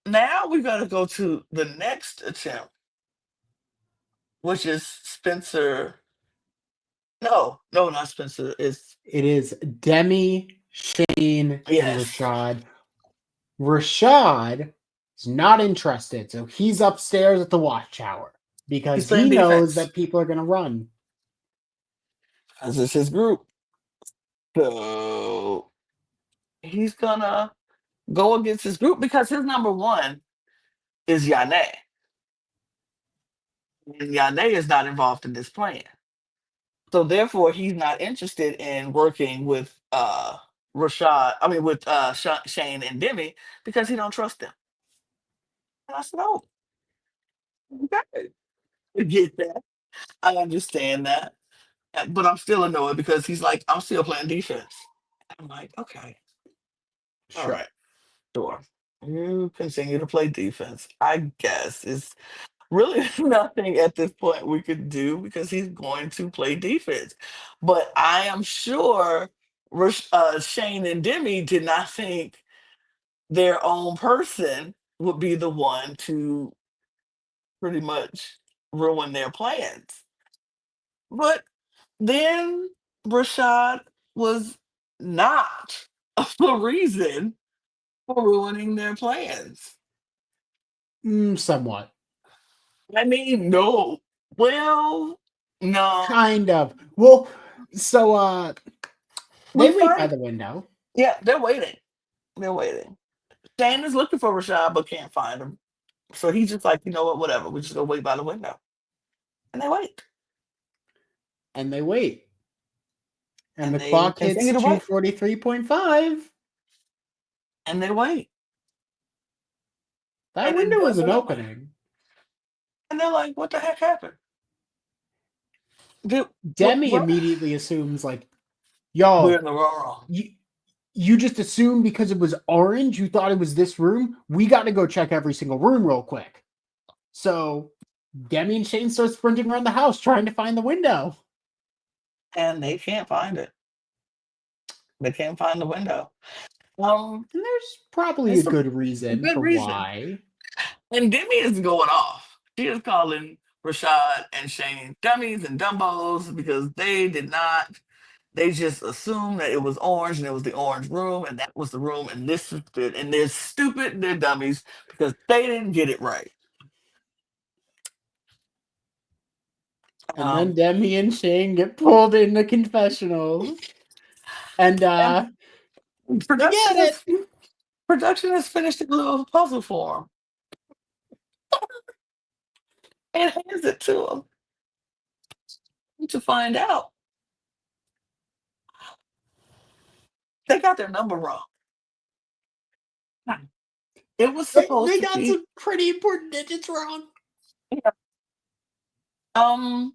Speaker 1: now we got to go to the next attempt, which is Spencer. No, no, not Spencer. It's
Speaker 2: It is Demi, Shane, and
Speaker 1: yes,
Speaker 2: Rashad. Rashad is not interested, so he's upstairs at the watchtower
Speaker 1: he's
Speaker 2: because
Speaker 1: playing
Speaker 2: he knows
Speaker 1: defense
Speaker 2: that people are going to run.
Speaker 1: because it's his group. So he's gonna go against his group because his number one is Yane, and Yane is not involved in this plan. So therefore, he's not interested in working with Rashad. I mean, with Shane and Demi because he don't trust them. And I said, "Oh, okay, I get that. I understand that, but I'm still annoyed because he's like, I'm still playing defense. I'm like, okay, all
Speaker 2: Sure.
Speaker 1: right, sure. You continue to play defense. I guess it's really nothing at this point we could do because he's going to play defense. But I am sure Shane and Demi did not think their own person would be the one to pretty much ruin their plans. But then Rashad was not the reason for ruining their plans.
Speaker 2: Somewhat.
Speaker 1: I mean, no. Well, no.
Speaker 2: Kind of. Well, so
Speaker 1: We
Speaker 2: they wait by
Speaker 1: find,
Speaker 2: the window.
Speaker 1: yeah, they're waiting. They're waiting. Shane is looking for Rashad but can't find him. So he's just like, you know what, whatever. We just go wait by the window. And they wait.
Speaker 2: And they wait. And
Speaker 1: And
Speaker 2: the
Speaker 1: they
Speaker 2: clock hits
Speaker 1: continue to wait.
Speaker 2: 2:43.5.
Speaker 1: And they wait.
Speaker 2: That
Speaker 1: And it
Speaker 2: window isn't
Speaker 1: doesn't open.
Speaker 2: opening.
Speaker 1: And they're like, what the heck happened? Did,
Speaker 2: Demi
Speaker 1: what?
Speaker 2: immediately assumes like,
Speaker 1: We're
Speaker 2: yo,
Speaker 1: in the wrong.
Speaker 2: you just assumed because it was orange, you thought it was this room. We got to go check every single room real quick. So Demi and Shane start sprinting around the house trying to find the window.
Speaker 1: And they can't find it. They can't find the window. Um,
Speaker 2: And there's probably a
Speaker 1: it's
Speaker 2: good
Speaker 1: a
Speaker 2: reason
Speaker 1: good
Speaker 2: for
Speaker 1: reason.
Speaker 2: why.
Speaker 1: And Demi is going off. She is calling Rashad and Shane dummies and dumbos because they did not. They just assumed that it was orange and it was the orange room and that was the room and this is good. And they're stupid, they're dummies because they didn't get it right.
Speaker 2: And then
Speaker 1: Um,
Speaker 2: Demi and Shane get pulled into confessionals. And
Speaker 1: and
Speaker 2: they
Speaker 1: production
Speaker 2: get
Speaker 1: is
Speaker 2: it.
Speaker 1: production has finished a little puzzle for them and hands it to them to find out they got their number wrong. It was supposed
Speaker 2: They
Speaker 1: to
Speaker 2: got
Speaker 1: be
Speaker 2: some pretty important digits wrong.
Speaker 1: um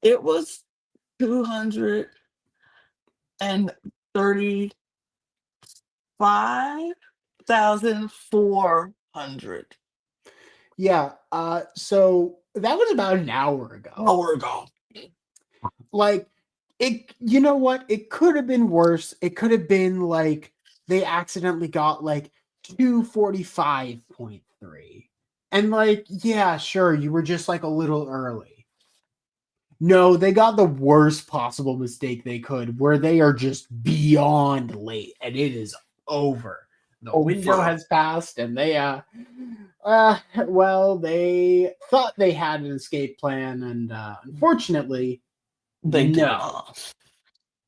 Speaker 1: it was 235,400
Speaker 2: Yeah. So that was about an hour ago.
Speaker 1: hour ago.
Speaker 2: Like it, you know what? It could have been worse. It could have been like they accidentally got like 245.3. And like, yeah, sure, you were just like a little early. No, they got the worst possible mistake they could, where they are just beyond late and it is over. The window
Speaker 1: Over.
Speaker 2: has passed and well, they thought they had an escape plan, and unfortunately,
Speaker 1: They do
Speaker 2: no.
Speaker 1: not.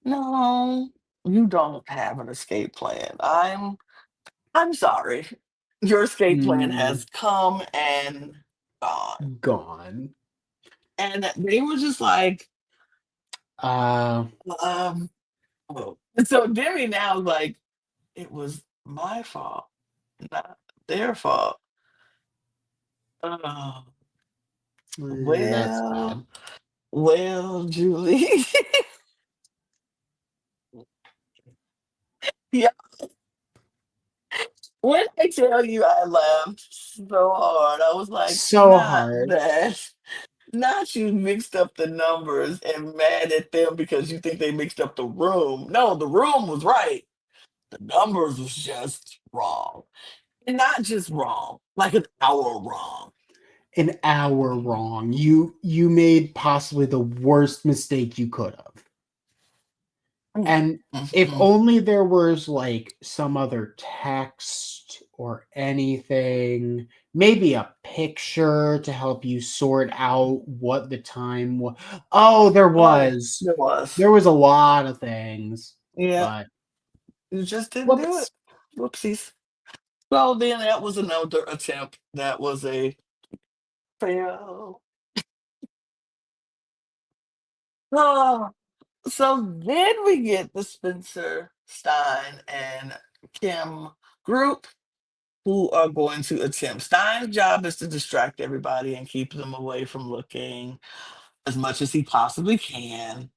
Speaker 1: No, you don't have an escape plan. I'm sorry. Your escape plan
Speaker 2: Mm,
Speaker 1: has come and gone.
Speaker 2: gone.
Speaker 1: And they were just like,
Speaker 2: Uh,
Speaker 1: um, oh. And so Demi now is like, it was my fault, not their fault. Oh,
Speaker 2: that's
Speaker 1: well,
Speaker 2: bad.
Speaker 1: well, Julie. Yeah, when I tell you I laughed so hard, I was like,
Speaker 2: So
Speaker 1: not
Speaker 2: hard.
Speaker 1: that. Not you mixed up the numbers and mad at them because you think they mixed up the room. No, the room was right. The numbers was just wrong. And not just wrong, like an hour wrong.
Speaker 2: An hour wrong. You made possibly the worst mistake you could have.
Speaker 1: Mm,
Speaker 2: And
Speaker 1: mm,
Speaker 2: if
Speaker 1: mm.
Speaker 2: only there was like some other text or anything, maybe a picture to help you sort out what the time was. Oh, there
Speaker 1: Oh, yeah,
Speaker 2: was.
Speaker 1: there was.
Speaker 2: There was a lot of things,
Speaker 1: Yeah,
Speaker 2: but
Speaker 1: you just didn't do it.
Speaker 2: whoops.
Speaker 1: Whoopsies. Well, then that was another attempt. That was a fail. Oh, so then we get the Spencer Stein and Kim group who are going to attempt. Stein's job is to distract everybody and keep them away from looking as much as he possibly can.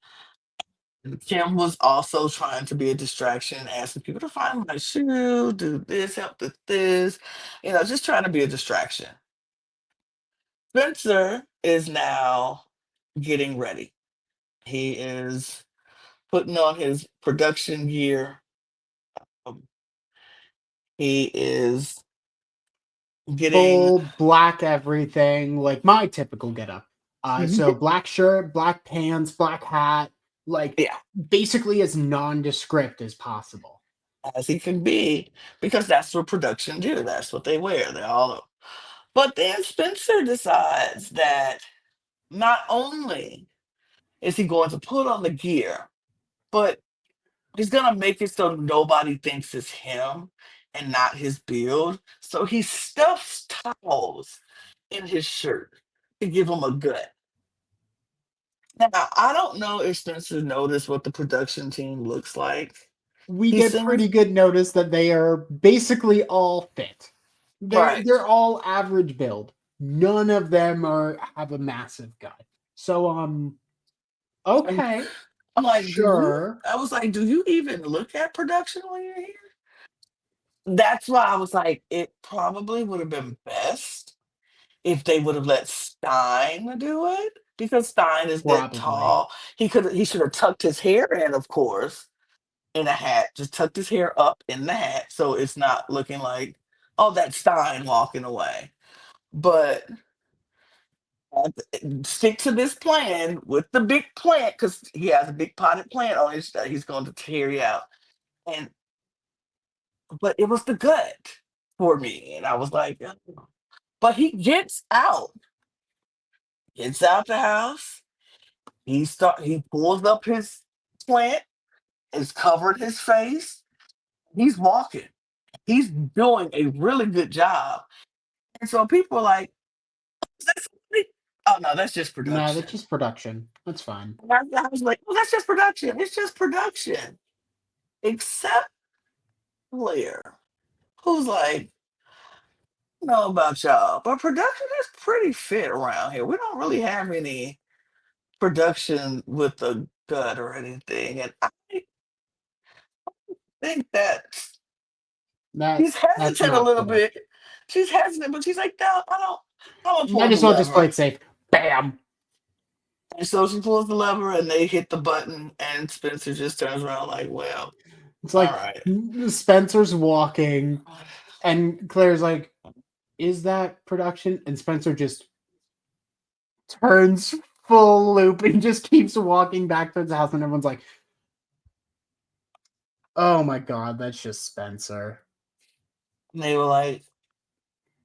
Speaker 1: And Kim was also trying to be a distraction, asking people to find my shoe, do this, help with this, just trying to be a distraction. Spencer is now getting ready. He is putting on his production gear. Um, he is getting,
Speaker 2: Full black everything, like my typical getup. So black shirt, black pants, black hat, like
Speaker 1: yeah,
Speaker 2: basically as nondescript as possible.
Speaker 1: as he can be, because that's what production do. That's what they wear. They're all. But then Spencer decides that not only is he going to put on the gear, but he's gonna make it so nobody thinks it's him and not his build. So he stuffs towels in his shirt to give him a gut. Now I don't know if Spencer noticed what the production team looks like.
Speaker 2: We
Speaker 1: He
Speaker 2: get pretty
Speaker 1: sends
Speaker 2: good notice that they are basically all fit.
Speaker 1: right.
Speaker 2: They're all average build. None of them are have a massive gut. So
Speaker 1: And
Speaker 2: okay.
Speaker 1: I'm like, do you?
Speaker 2: Sure.
Speaker 1: I was like, do you even look at production when you're here? That's why I was like, it probably would have been best if they would have let Stein do it because Stein is that
Speaker 2: Probably.
Speaker 1: tall. He should have tucked his hair in, of course, in a hat. Just tucked his hair up in the hat so it's not looking like, oh, that's Stein walking away. But stick to this plan with the big plant because he has a big potted plant on his that he's going to tear you out. And but it was the gut for me, and I was like, "Oh." But he gets out the house. He pulls up his plant, has covered his face. He's walking. He's doing a really good job. And so people are like, "Is that somebody?" Oh no, that's just
Speaker 2: No, that's
Speaker 1: production.
Speaker 2: just production. That's fine.
Speaker 1: I was like, well, that's just production. It's just production. Except Blair, who's like, I don't know about y'all, but production is pretty fit around here. We don't really have any production with the gut or anything. And I think that she's
Speaker 2: That's
Speaker 1: hesitant a
Speaker 2: not
Speaker 1: little bit.
Speaker 2: production.
Speaker 1: She's hesitant, but she's like, no, I don't pull
Speaker 2: Might
Speaker 1: the
Speaker 2: as well just play
Speaker 1: lever.
Speaker 2: it safe. Bam.
Speaker 1: And so she pulls the lever and they hit the button and Spencer just turns around like, well,
Speaker 2: It's
Speaker 1: all
Speaker 2: like
Speaker 1: right.
Speaker 2: Spencer's walking, and Claire's like, "Is that production?" And Spencer just turns full loop and just keeps walking back towards the house, and everyone's like, "Oh my god, that's just Spencer."
Speaker 1: And they were like,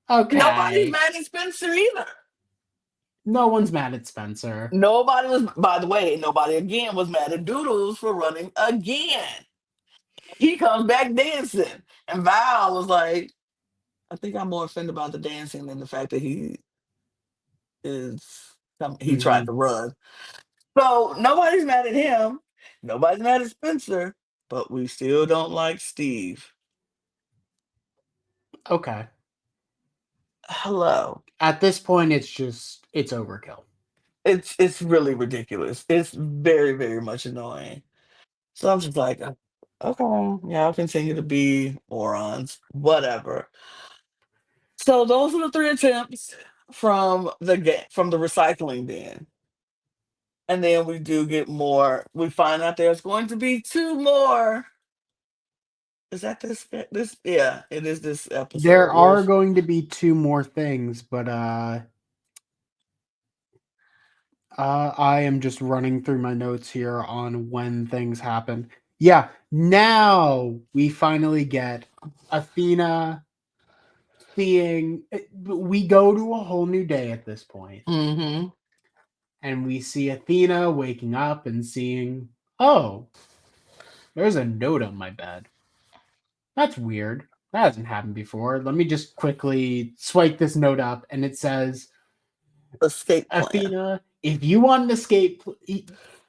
Speaker 1: nobody's
Speaker 2: Okay,
Speaker 1: mad at Spencer either.
Speaker 2: no one's mad at Spencer.
Speaker 1: Nobody was, by the way, nobody again was mad at Doodles for running again. He comes back dancing. And Val was like, I think I'm more offended about the dancing than the fact that he tried
Speaker 2: Hmm.
Speaker 1: to run. So nobody's mad at him. Nobody's mad at Spencer, but we still don't like Steve.
Speaker 2: Okay.
Speaker 1: Hello.
Speaker 2: At this point, it's overkill.
Speaker 1: It's really ridiculous. It's very, very much annoying. So I'm just like, okay, yeah, I'll continue to be morons, whatever. So those are the three attempts from the recycling bin. And then we do get more. We find out there's going to be two more. Is that this? Yeah, it is this
Speaker 2: There
Speaker 1: episode.
Speaker 2: are
Speaker 1: Where's
Speaker 2: going to be two more things, but I am just running through my notes here on when things happen. Yeah, now we finally get Athena seeing. We go to a whole new day at this point,
Speaker 1: mm-hmm.
Speaker 2: and we see Athena waking up and seeing, oh, there's a note on my bed. That's weird. That hasn't happened before. Let me just quickly swipe this note up, and it says,
Speaker 1: Escape plan.
Speaker 2: Athena, if you want an escape,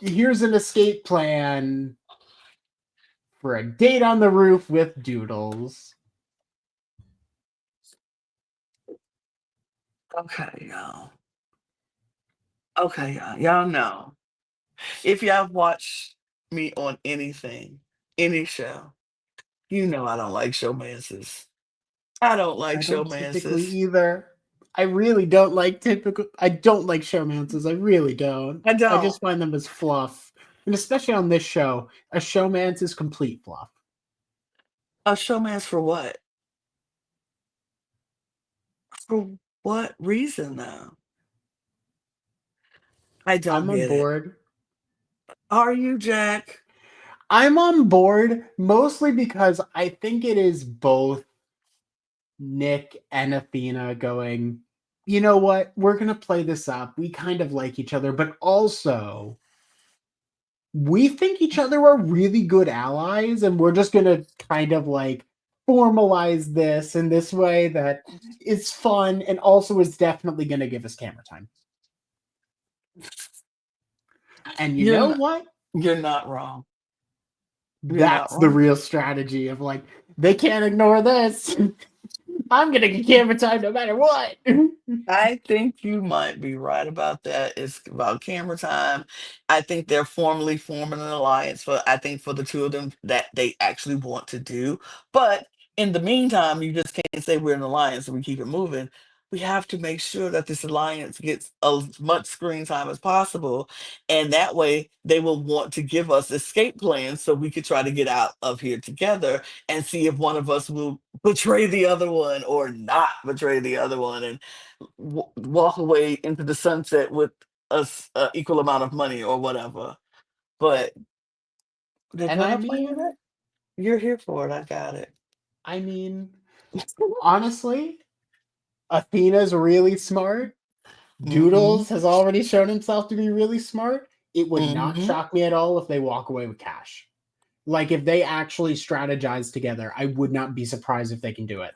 Speaker 2: here's an escape plan for a date on the roof with Doodles.
Speaker 1: Okay, y'all. Okay, y'all know. If y'all watch me on anything, any show, you know I don't like showmances. I don't like
Speaker 2: I don't typically
Speaker 1: showmances.
Speaker 2: either. I really don't like typical. I don't like showmances. I really don't.
Speaker 1: I
Speaker 2: I
Speaker 1: don't.
Speaker 2: just find them as fluff, and especially on this show, a showmance is complete fluff.
Speaker 1: A showmance for what? For what reason though? I don't
Speaker 2: I'm on
Speaker 1: get it.
Speaker 2: board.
Speaker 1: Are you Jack?
Speaker 2: I'm on board mostly because I think it is both Nick and Athena going, you know what? We're going to play this up. We kind of like each other, but also we think each other are really good allies, and we're just going to kind of like formalize this in this way that is fun and also is definitely going to give us camera time. And you
Speaker 1: You're
Speaker 2: know
Speaker 1: not
Speaker 2: what?
Speaker 1: you're not wrong. You're not
Speaker 2: That's the
Speaker 1: wrong.
Speaker 2: real strategy of like, they can't ignore this. I'm gonna get camera time no matter what.
Speaker 1: I think you might be right about that. It's about camera time. I think they're formally forming an alliance for, I think, for the two of them that they actually want to do. But in the meantime, you just can't say we're an alliance and we keep it moving. We have to make sure that this alliance gets as much screen time as possible. And that way they will want to give us escape plans so we could try to get out of here together and see if one of us will betray the other one or not betray the other one. And walk away into the sunset with a equal amount of money or whatever. But they're
Speaker 2: And I
Speaker 1: gonna plan it.
Speaker 2: mean,
Speaker 1: You're here for it. I got it.
Speaker 2: I mean, honestly, Athena's really smart.
Speaker 1: Mm-hmm.
Speaker 2: Doodles has already shown himself to be really smart. It would not
Speaker 1: Mm-hmm.
Speaker 2: shock me at all if they walk away with cash. Like if they actually strategize together, I would not be surprised if they can do it.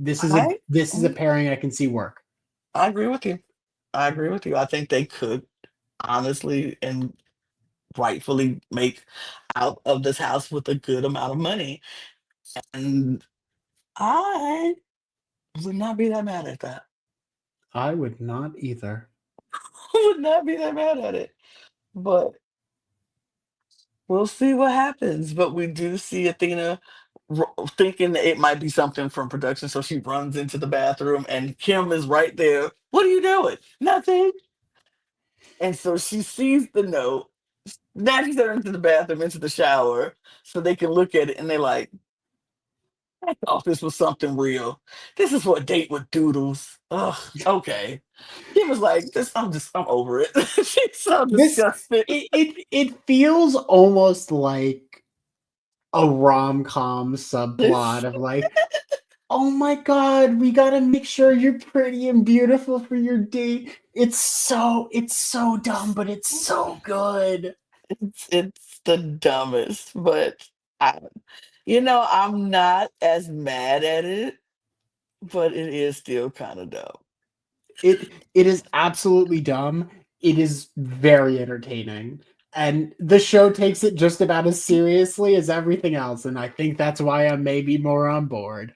Speaker 1: I
Speaker 2: This is a pairing I can see work.
Speaker 1: I agree with you. I agree with you. I think they could honestly and rightfully make out of this house with a good amount of money. And I would not be that mad at that.
Speaker 2: I would not either.
Speaker 1: Would not be that mad at it. But we'll see what happens, but we do see Athena thinking that it might be something from production, so she runs into the bathroom, and Kim is right there. What are you doing? Nothing. And so she sees the note, snatches her into the bathroom, into the shower, so they can look at it, and they're like, "I thought this was something real. This is for a date with Doodles." Ugh. Okay. Kim was like, "This. I'm over it." She's so
Speaker 2: This
Speaker 1: disgusted.
Speaker 2: it feels almost like a rom-com subplot
Speaker 1: This
Speaker 2: of like, oh my god, we gotta make sure you're pretty and beautiful for your date. It's so dumb, but it's so good.
Speaker 1: it's the dumbest, but I, I'm not as mad at it, but it is still kind of dumb.
Speaker 2: It is absolutely dumb. It is very entertaining. And the show takes it just about as seriously as everything else, and I think that's why I'm maybe more on board.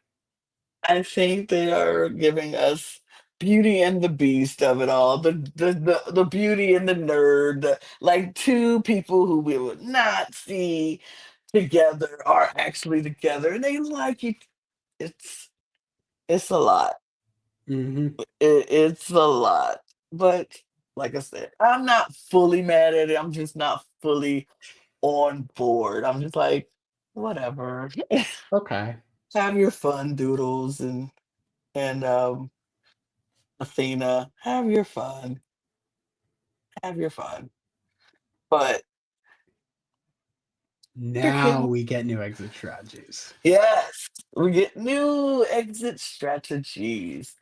Speaker 1: I think they are giving us Beauty and the Beast of it all, the beauty and the nerd, like two people who we would not see together are actually together, and they like it. It's it's a lot.
Speaker 2: Hmm.
Speaker 1: It's a lot. But like I said, I'm not fully mad at it. I'm just not fully on board. I'm just like, whatever.
Speaker 2: Okay.
Speaker 1: Have your fun, Doodles and Athena. Have your fun. Have your fun. But
Speaker 2: Now
Speaker 1: freaking
Speaker 2: we get new exit strategies.
Speaker 1: yes, we get new exit strategies.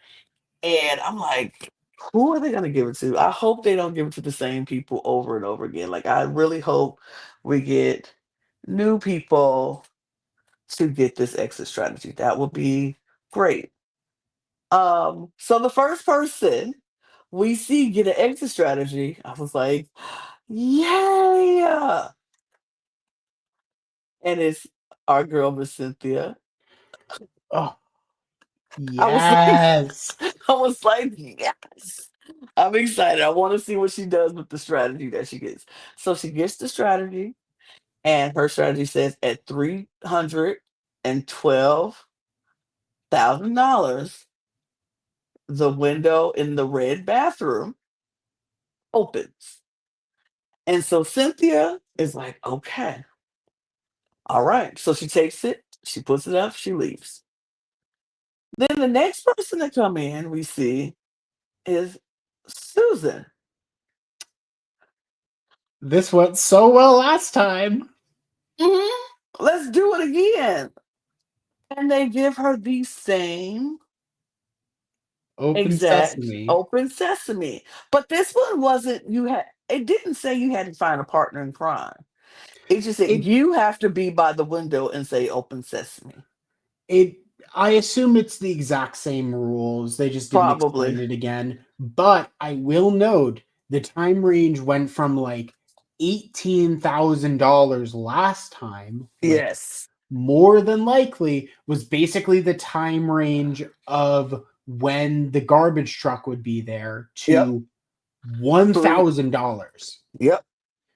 Speaker 1: And I'm like, who are they gonna give it to? I hope they don't give it to the same people over and over again. Like, I really hope we get new people to get this exit strategy. That would be great. So the first person we see get an exit strategy, I was like, yeah. And it's our girl Miss Cynthia.
Speaker 2: Oh,
Speaker 1: I was like,
Speaker 2: yes.
Speaker 1: I was like, yes. I'm excited. I want to see what she does with the strategy that she gets. So she gets the strategy, and her strategy says at $312,000, the window in the red bathroom opens. And so Cynthia is like, okay, all right. So she takes it, she puts it up, she leaves. Then the next person to come in, we see is Susan.
Speaker 2: This went so well last time.
Speaker 1: Mhm. Let's do it again. And they give her the same
Speaker 2: Open
Speaker 1: exact
Speaker 2: sesame.
Speaker 1: open sesame. But this one wasn't, it didn't say you had to find a partner in crime. It just said
Speaker 2: It
Speaker 1: you have to be by the window and say open sesame.
Speaker 2: it I assume it's the exact same rules. They just didn't
Speaker 1: Probably.
Speaker 2: explain it again. But I will note the time range went from like $18,000 last time, like
Speaker 1: Yes.
Speaker 2: more than likely was basically the time range of when the garbage truck would be there
Speaker 1: Yep.
Speaker 2: to
Speaker 1: Three.
Speaker 2: $1,000.
Speaker 1: Yep.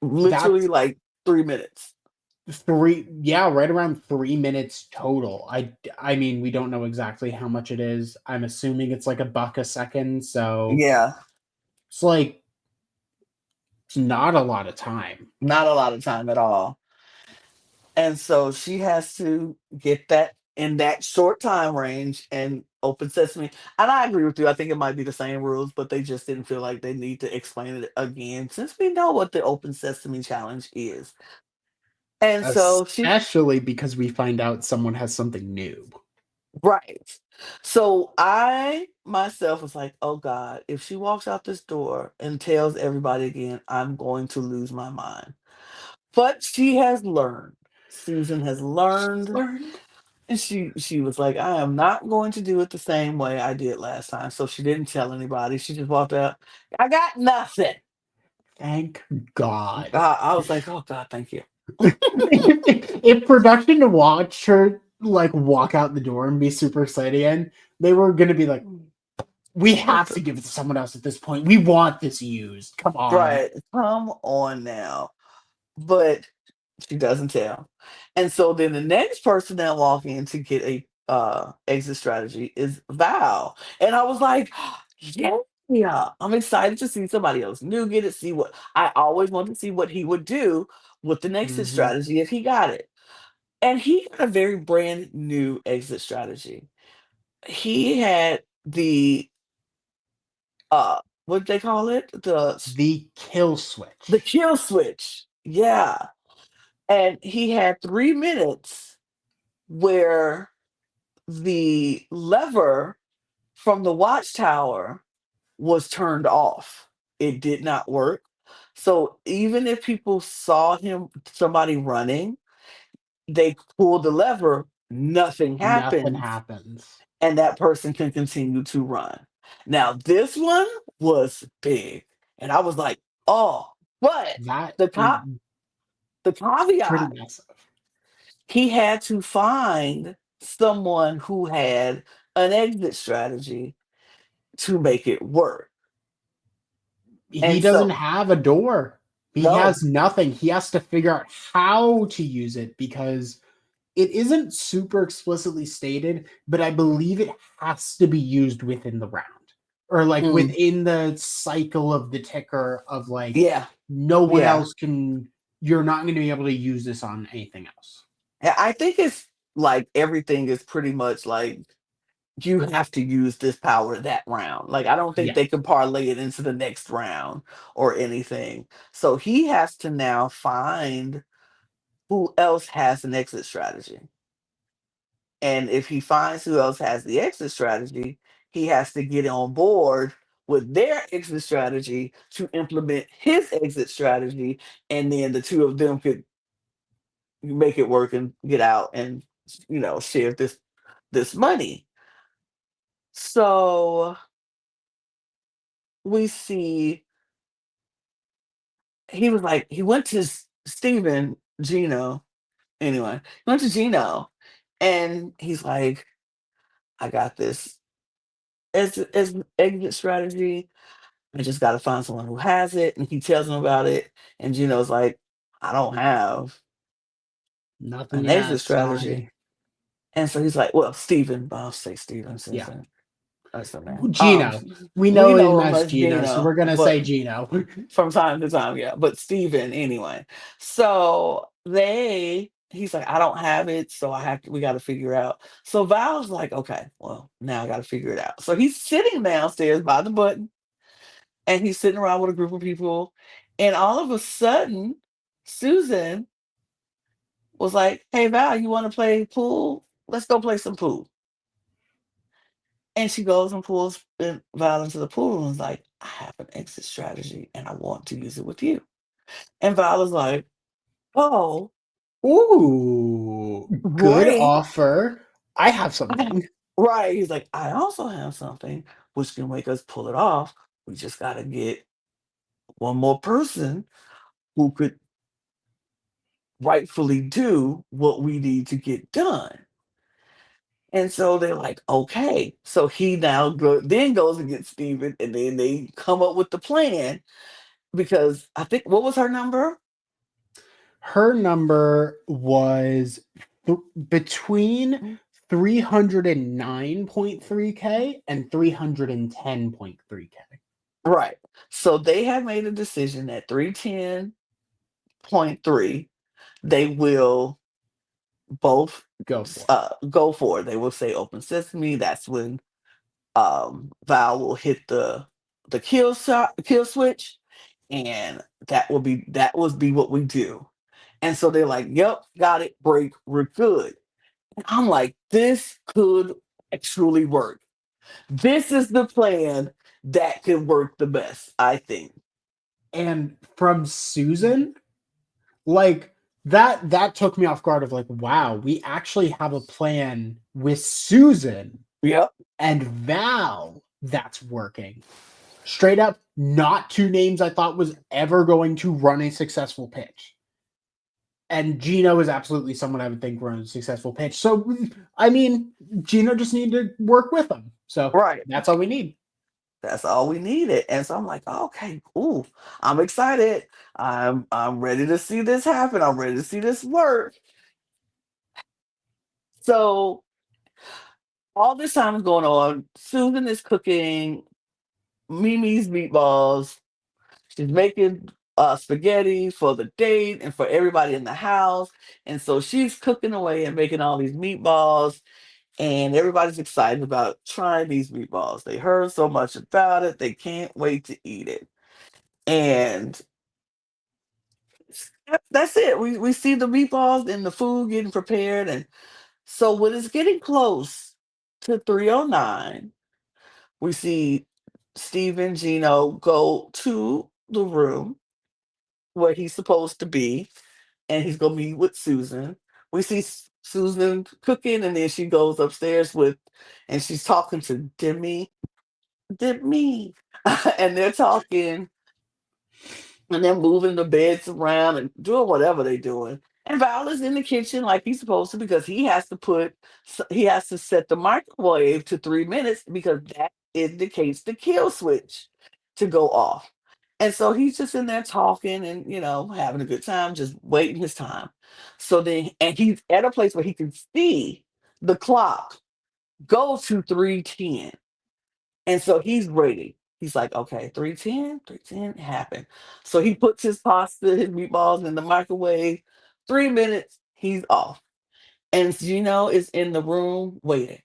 Speaker 1: Literally
Speaker 2: That's
Speaker 1: like 3 minutes.
Speaker 2: three, yeah, right around 3 minutes total. I mean, we don't know exactly how much it is. I'm assuming it's like $1 a second, so
Speaker 1: Yeah.
Speaker 2: it's like it's not a lot of time.
Speaker 1: Not a lot of time at all. And so she has to get that in that short time range and open sesame. And I agree with you. I think it might be the same rules, but they just didn't feel like they need to explain it again since we know what the open sesame challenge is. And so she,
Speaker 2: Especially because we find out someone has something new.
Speaker 1: right. So I myself was like, oh God, if she walks out this door and tells everybody again, I'm going to lose my mind. But she has learned. Susan has learned.
Speaker 2: Learned.
Speaker 1: And she was like, "I am not going to do it the same way I did last time." So she didn't tell anybody. She just walked out. I got nothing.
Speaker 2: Thank God.
Speaker 1: I was like, "Oh God, thank you."
Speaker 2: If production to watch her like walk out the door and be super excited again, they were gonna be like, we have to give it to someone else at this point. We want this used. Come on.
Speaker 1: Right? Come on now. But she doesn't tell. And so then the next person that walk in to get a exit strategy is Val. And I was like, yeah, yeah. I'm excited to see somebody else new get it, see what I always wanted to see what he would do with the exit
Speaker 2: Hmm.
Speaker 1: strategy if he got it. And he got a very brand new exit strategy. He had the what they call it?
Speaker 2: The kill
Speaker 1: The
Speaker 2: switch.
Speaker 1: kill switch. Yeah. And he had 3 minutes where the lever from the watchtower was turned off. It did not work. So even if people saw him, somebody running, they pulled the lever, nothing
Speaker 2: Nothing
Speaker 1: happens,
Speaker 2: happens.
Speaker 1: and that person can continue to run. Now, this one was big. And I was like, oh, but
Speaker 2: That
Speaker 1: the
Speaker 2: is
Speaker 1: cop the
Speaker 2: pretty
Speaker 1: caveat,
Speaker 2: massive.
Speaker 1: he had to find someone who had an exit strategy to make it work.
Speaker 2: He
Speaker 1: And
Speaker 2: doesn't
Speaker 1: so,
Speaker 2: have a door. He
Speaker 1: no,
Speaker 2: has nothing. He has to figure out how to use it because it isn't super explicitly stated, but I believe it has to be used within the round or like
Speaker 1: mm,
Speaker 2: within the cycle of the ticker of like
Speaker 1: yeah,
Speaker 2: no one
Speaker 1: yeah.
Speaker 2: else can, you're not going to be able to use this on anything else.
Speaker 1: I think it's like everything is pretty much like you have to use this power that round. Like, I don't think
Speaker 2: Yeah.
Speaker 1: they can parlay it into the next round or anything. So he has to now find who else has an exit strategy. And if he finds who else has the exit strategy, he has to get on board with their exit strategy to implement his exit strategy. And then the two of them could make it work and get out and share this money. So we see he was like he went to Steven Gino anyway. He went to Gino and he's like, I got this as exit strategy. I just got to find someone who has it. And he tells him about it. And Gino's like, I don't have
Speaker 2: Nothing
Speaker 1: an exit
Speaker 2: yet.
Speaker 1: strategy.
Speaker 2: Sorry.
Speaker 1: And so he's like, well, Steven, but I'll say Steven since
Speaker 2: Yeah.
Speaker 1: that's the name.
Speaker 2: Gino. We
Speaker 1: We
Speaker 2: know him
Speaker 1: know him
Speaker 2: as
Speaker 1: as
Speaker 2: Gino, so
Speaker 1: Gino,
Speaker 2: we're going to
Speaker 1: but
Speaker 2: say Gino.
Speaker 1: from time to time, yeah. But Steven anyway. So he's like, I don't have it, so we gotta figure it out. So Val's like, okay, well, now I gotta figure it out. So he's sitting downstairs by the button and he's sitting around with a group of people, and all of a sudden, Susan was like, "Hey Val, you want to play pool? Let's go play some pool." And she goes and pulls Val into the pool and is like, "I have an exit strategy, and I want to use it with you." And Val is like, "Oh,
Speaker 2: Ooh, good
Speaker 1: great!"
Speaker 2: offer. I have something.
Speaker 1: Right? He's like, "I also have something which can make us pull it off. We just gotta get one more person who could rightfully do what we need to get done. And so they're like, okay. So he now then goes and gets Steven, and then they come up with the plan because I think what was her number?
Speaker 2: Her number was between 309.3K and 310.3K.
Speaker 1: Right. So they have made a decision at 310.3, they will both
Speaker 2: Go for it.
Speaker 1: go for it. They will say open sesame. That's when Val will hit the kill switch, and that will be what we do. And so they're like, "Yep, got it. Break. We're good." And I'm like, "This could actually work. This is the plan that could work the best, I think."
Speaker 2: And from Susan, like that took me off guard of like, wow, we actually have a plan with Susan
Speaker 1: Yep.
Speaker 2: and Val that's working. Straight up, not two names I thought was ever going to run a successful pitch. And Gino is absolutely someone I would think run a successful pitch. So, I mean, Gino just needed to work with them. So
Speaker 1: Right.
Speaker 2: that's all we need.
Speaker 1: That's all we needed. And so I'm like, okay, ooh, I'm excited. I'm ready to see this happen. I'm ready to see this work. So all this time is going on. Susan is cooking Mimi's meatballs. She's making spaghetti for the date and for everybody in the house. And so she's cooking away and making all these meatballs. And everybody's excited about trying these meatballs. They heard so much about it. They can't wait to eat it. And that's it. We see the meatballs and the food getting prepared. And so when it's getting close to 309, we see Steve and Gino go to the room where he's supposed to be, and he's gonna meet with Susan. We see Susan cooking, and then she goes upstairs and she's talking to Demi, and they're talking, and they're moving the beds around and doing whatever they're doing. And Val is in the kitchen like he's supposed to because he has to set the microwave to 3 minutes because that indicates the kill switch to go off. And so he's just in there talking and having a good time, just waiting his time. So then, and he's at a place where he can see the clock go to 3:10. And so he's ready. He's like, okay, 3:10, 3:10 happened. So he puts his pasta, his meatballs in the microwave. 3 minutes, he's off. And Gino is in the room waiting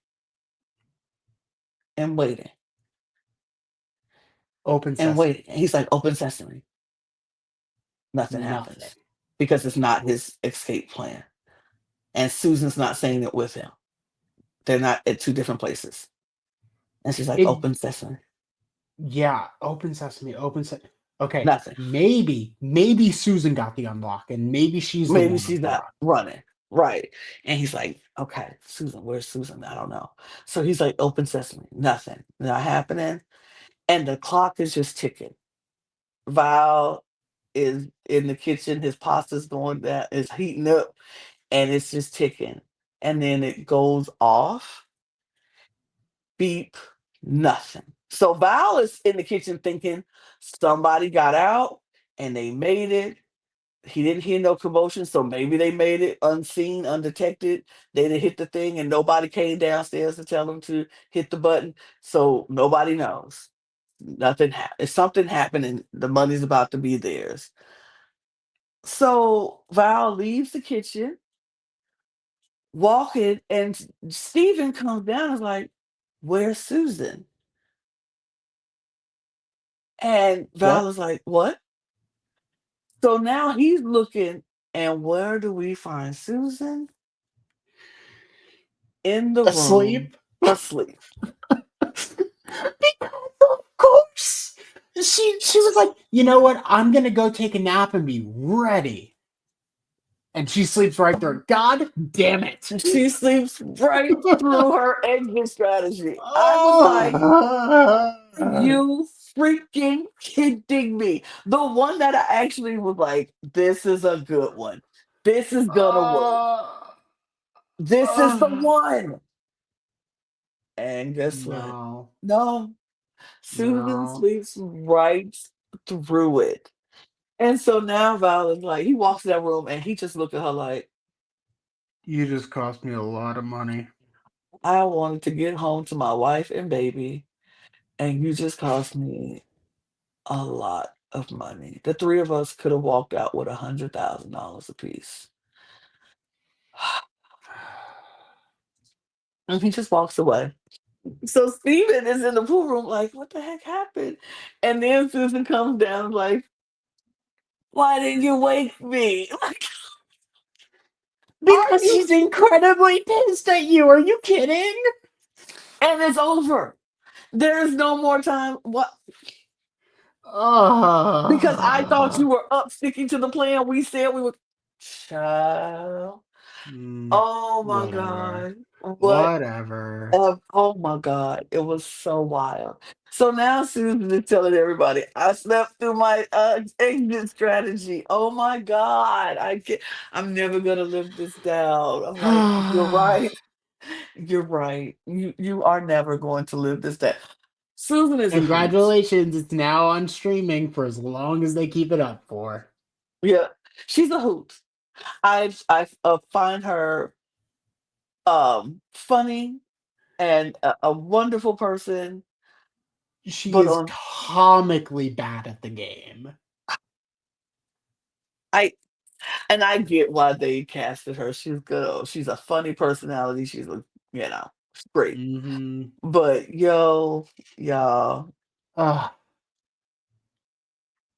Speaker 1: and waiting
Speaker 2: Open
Speaker 1: and
Speaker 2: sesame.
Speaker 1: waiting. And he's like, open sesame. Nothing
Speaker 2: Nothing.
Speaker 1: happens because it's not his escape plan. And Susan's not saying it with him. They're not at two different places. And she's like,
Speaker 2: It
Speaker 1: open sesame.
Speaker 2: Yeah, open sesame, Okay,
Speaker 1: Nothing.
Speaker 2: maybe Susan got the unlock and maybe she's the
Speaker 1: Maybe
Speaker 2: one
Speaker 1: she's
Speaker 2: with the
Speaker 1: not
Speaker 2: run.
Speaker 1: running. Right. And he's like, okay, Susan, where's Susan? I don't know. So he's like, open sesame. Nothing. Not happening. And the clock is just ticking. Val is in the kitchen. His pasta's going down, is heating up, and it's just ticking. And then it goes off. Beep. Nothing. So Val is in the kitchen thinking somebody got out and they made it. He didn't hear no commotion, so maybe they made it unseen, undetected. They didn't hit the thing, and nobody came downstairs to tell them to hit the button. So nobody knows. Nothing happened. If something happened, and the money's about to be theirs. So Val leaves the kitchen, walking, and Steven comes down and is like, "Where's Susan?" And Val
Speaker 2: What?
Speaker 1: is like, "What?" So now he's looking, and where do we find Susan? In the room,
Speaker 2: Asleep?
Speaker 1: asleep.
Speaker 2: Because of course. She was like, you know what? I'm gonna go take a nap and be ready. And she sleeps right through. God damn it.
Speaker 1: She sleeps right through her exit strategy. I was like,
Speaker 2: Oh.
Speaker 1: you freaking kidding me? The one that I actually was like, this is a good one. This is gonna work.
Speaker 2: Uh,
Speaker 1: This is the
Speaker 2: uh,
Speaker 1: one. And guess what?
Speaker 2: no,
Speaker 1: No, Susan
Speaker 2: no.
Speaker 1: sleeps right through it. And so now Val is like, he walks in that room and he just looked at her like,
Speaker 2: You just cost me a lot of money.
Speaker 1: I wanted to get home to my wife and baby, and you just cost me a lot of money. The three of us could have walked out with $100,000 apiece. And he just walks away. So Steven is in the pool room, like, what the heck happened? And then Susan comes down, like, why didn't you wake me? Like, are
Speaker 2: Because
Speaker 1: you?
Speaker 2: she's incredibly pissed at you. Are you kidding?
Speaker 1: And it's over. There is no more time. What? Because I thought
Speaker 2: Uh,
Speaker 1: you were up sticking to the plan. We said we would. Child. Oh my
Speaker 2: whatever.
Speaker 1: God. What?
Speaker 2: Whatever.
Speaker 1: Oh my God. It was so wild. So now Susan is telling everybody, I slept through my exit strategy. Oh my God. I'm never gonna live this down. I'm like, you're right. You're right. You are never going to live this down. Susan is a hoot.
Speaker 2: Congratulations, it's now on streaming for as long as they keep it up for.
Speaker 1: Yeah. She's a hoot. I find her funny and a wonderful person,
Speaker 2: She
Speaker 1: but
Speaker 2: is comically bad at the game.
Speaker 1: I I get why they casted her. She's good. She's a funny personality. She's great.
Speaker 2: Mm-hmm.
Speaker 1: But y'all,
Speaker 2: Ugh,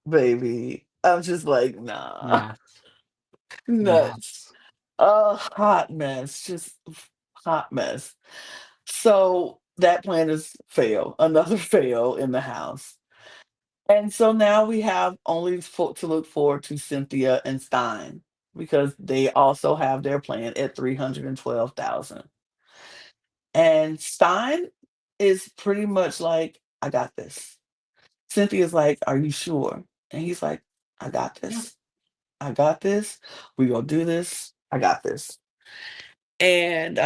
Speaker 1: baby, I'm just like, nah,
Speaker 2: mess.
Speaker 1: nuts.
Speaker 2: Mess.
Speaker 1: Hot mess, just hot mess. So that plan is fail, another fail in the house. And so now we have only to look forward to Cynthia and Stein because they also have their plan at 312,000. And Stein is pretty much like, I got this. Cynthia's like, are you sure? And he's like, I got
Speaker 2: Yeah.
Speaker 1: this. I got this. We gonna do this. I got this. And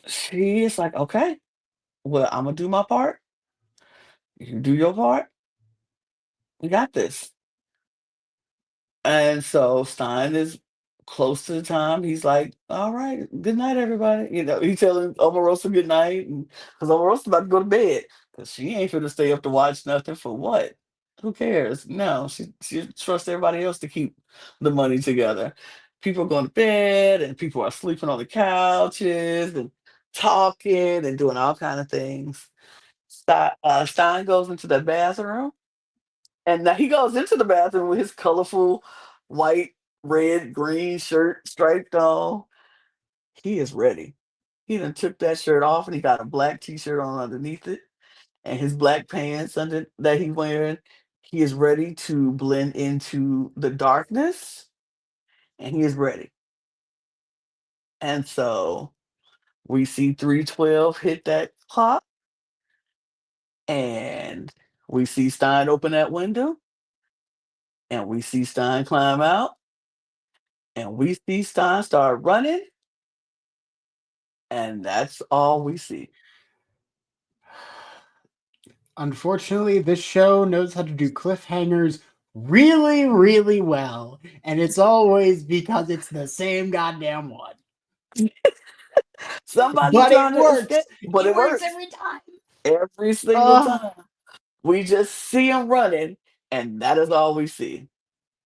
Speaker 1: she is like, okay, well, I'm gonna do my part. You do your part. We got this. And so Stein is close to the time. He's like, "All right, good night, everybody." He's telling Omarosa good night, and because Omarosa's about to go to bed, because she ain't finna stay up to watch nothing for what? Who cares? No, she trusts everybody else to keep the money together. People are going to bed, and people are sleeping on the couches and talking and doing all kind of things. Stein goes into the bathroom and now he goes into the bathroom with his colorful white, red, green shirt striped on. He is ready. He done took that shirt off and he got a black t-shirt on underneath it and his black pants under that he wearing. He is ready to blend into the darkness and he is ready. And so we see 312 hit that clock and we see Stein open that window and we see Stein climb out and we see Stein start running. And that's all we see.
Speaker 2: Unfortunately, this show knows how to do cliffhangers really, really well. And it's always because it's the same goddamn one.
Speaker 1: Somebody's
Speaker 2: But it
Speaker 1: trying to escape,
Speaker 2: works.
Speaker 1: but
Speaker 2: It
Speaker 1: it
Speaker 2: works
Speaker 1: works
Speaker 2: every time.
Speaker 1: every single
Speaker 2: Ugh.
Speaker 1: time. We just see him running, and that is all we see.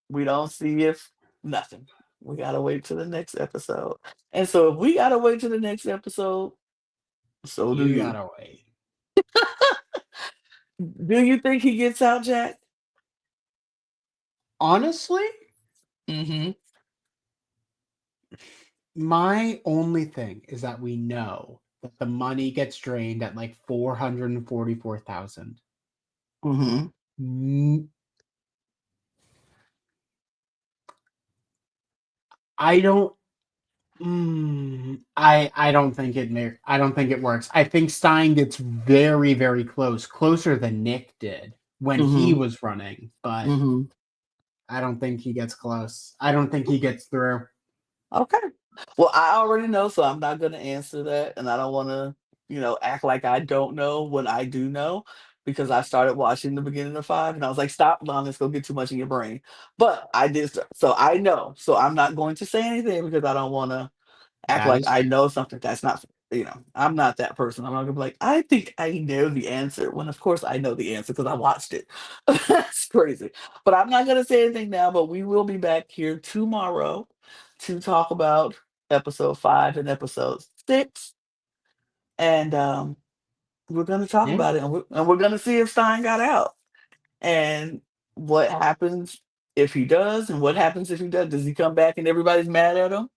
Speaker 1: We don't see if nothing. We gotta wait to the next episode. And so if we gotta wait to the next episode, so do
Speaker 2: You
Speaker 1: you.
Speaker 2: gotta wait.
Speaker 1: Do you think he gets out, Jack?
Speaker 2: Honestly,
Speaker 1: Mm-hmm.
Speaker 2: my only thing is that we know that the money gets drained at like 444,000.
Speaker 1: Mm-hmm.
Speaker 2: I don't I don't think I don't think it works. I think Stein gets very, very close, closer than Nick did when he
Speaker 1: Mm-hmm.
Speaker 2: was running. But
Speaker 1: Mm-hmm.
Speaker 2: I don't think he gets close. I don't think he gets through.
Speaker 1: Okay. Well, I already know, so I'm not going to answer that. And I don't want to, act like I don't know when I do know because I started watching the beginning of five and I was like, stop, Lana, it's going to get too much in your brain. But I did. So I know. So I'm not going to say anything because I don't want to act
Speaker 2: That
Speaker 1: like
Speaker 2: is
Speaker 1: I know something that's not, I'm not that person. I'm not gonna be like, I think I know the answer when of course I know the answer because I watched it. That's crazy. But I'm not gonna say anything now, but we will be back here tomorrow to talk about episode five and episode six. And we're gonna talk
Speaker 2: yeah,
Speaker 1: about it and we're gonna see if Stein got out and what happens if he does and what happens if he does. Does he come back and everybody's mad at him?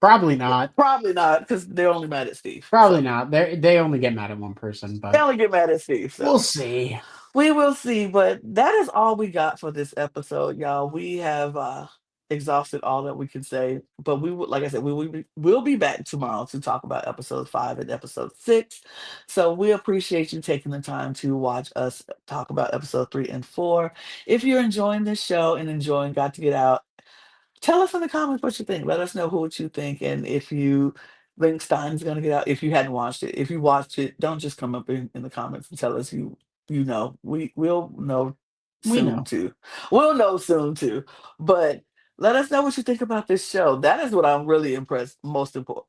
Speaker 2: probably not.
Speaker 1: Probably not, because they're only mad at Steve.
Speaker 2: Probably
Speaker 1: So
Speaker 2: not. They only get mad at one person,
Speaker 1: they
Speaker 2: but
Speaker 1: only get mad at Steve.
Speaker 2: we'll
Speaker 1: So
Speaker 2: see.
Speaker 1: we will see. But that is all we got for this episode, y'all. We have exhausted all that we can say. But we would, like I said, we'll be back tomorrow to talk about episode five and episode six. So we appreciate you taking the time to watch us talk about episode three and four. If you're enjoying this show and enjoying Got to Get Out, tell us in the comments what you think. Let us know what you think, and if you think Stein's gonna get out. If you hadn't watched it, if you watched it, don't just come up in the comments and tell us you know. We'll know
Speaker 2: We
Speaker 1: soon
Speaker 2: know.
Speaker 1: too. We'll know soon too. But let us know what you think about this show. That is what I'm really impressed, most important,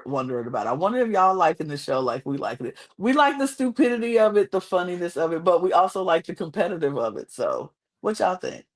Speaker 1: wondering about. I wonder if y'all liking the show like we like it. We like the stupidity of it, the funniness of it, but we also like the competitive of it. So, what y'all think?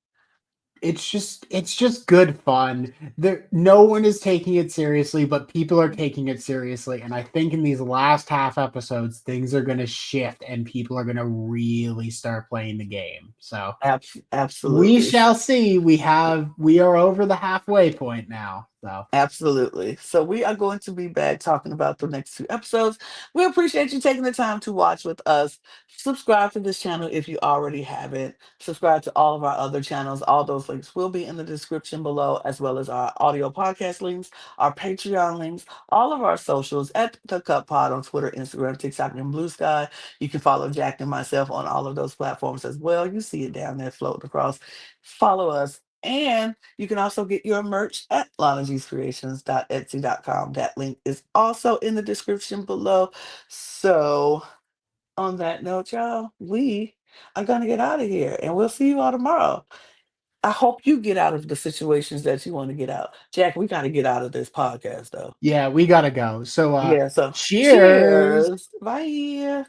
Speaker 2: It's just good fun. There no one is taking it seriously, but people are taking it seriously. And I think in these last half episodes, things are gonna shift and people are gonna really start playing the game. So we
Speaker 1: Absolutely.
Speaker 2: shall see. We are over the halfway point now. So
Speaker 1: Absolutely. So we are going to be back talking about the next two episodes. We appreciate you taking the time to watch with us. Subscribe to this channel if you already haven't. Subscribe to all of our other channels. All those links will be in the description below, as well as our audio podcast links, our Patreon links, all of our socials at the Cup Pod on Twitter, Instagram, TikTok, and Blue Sky. You can follow Jack and myself on all of those platforms as well. You see it down there floating across. Follow us. And you can also get your merch at lanagcreations.etsy.com. That link is also in the description below. So, on that note, y'all, we are going to get out of here and we'll see you all tomorrow. I hope you get out of the situations that you want to get out. Jack, we got to get out of this podcast, though.
Speaker 2: yeah, we gotta go. So
Speaker 1: Yeah, so
Speaker 2: cheers.
Speaker 1: cheers. Bye.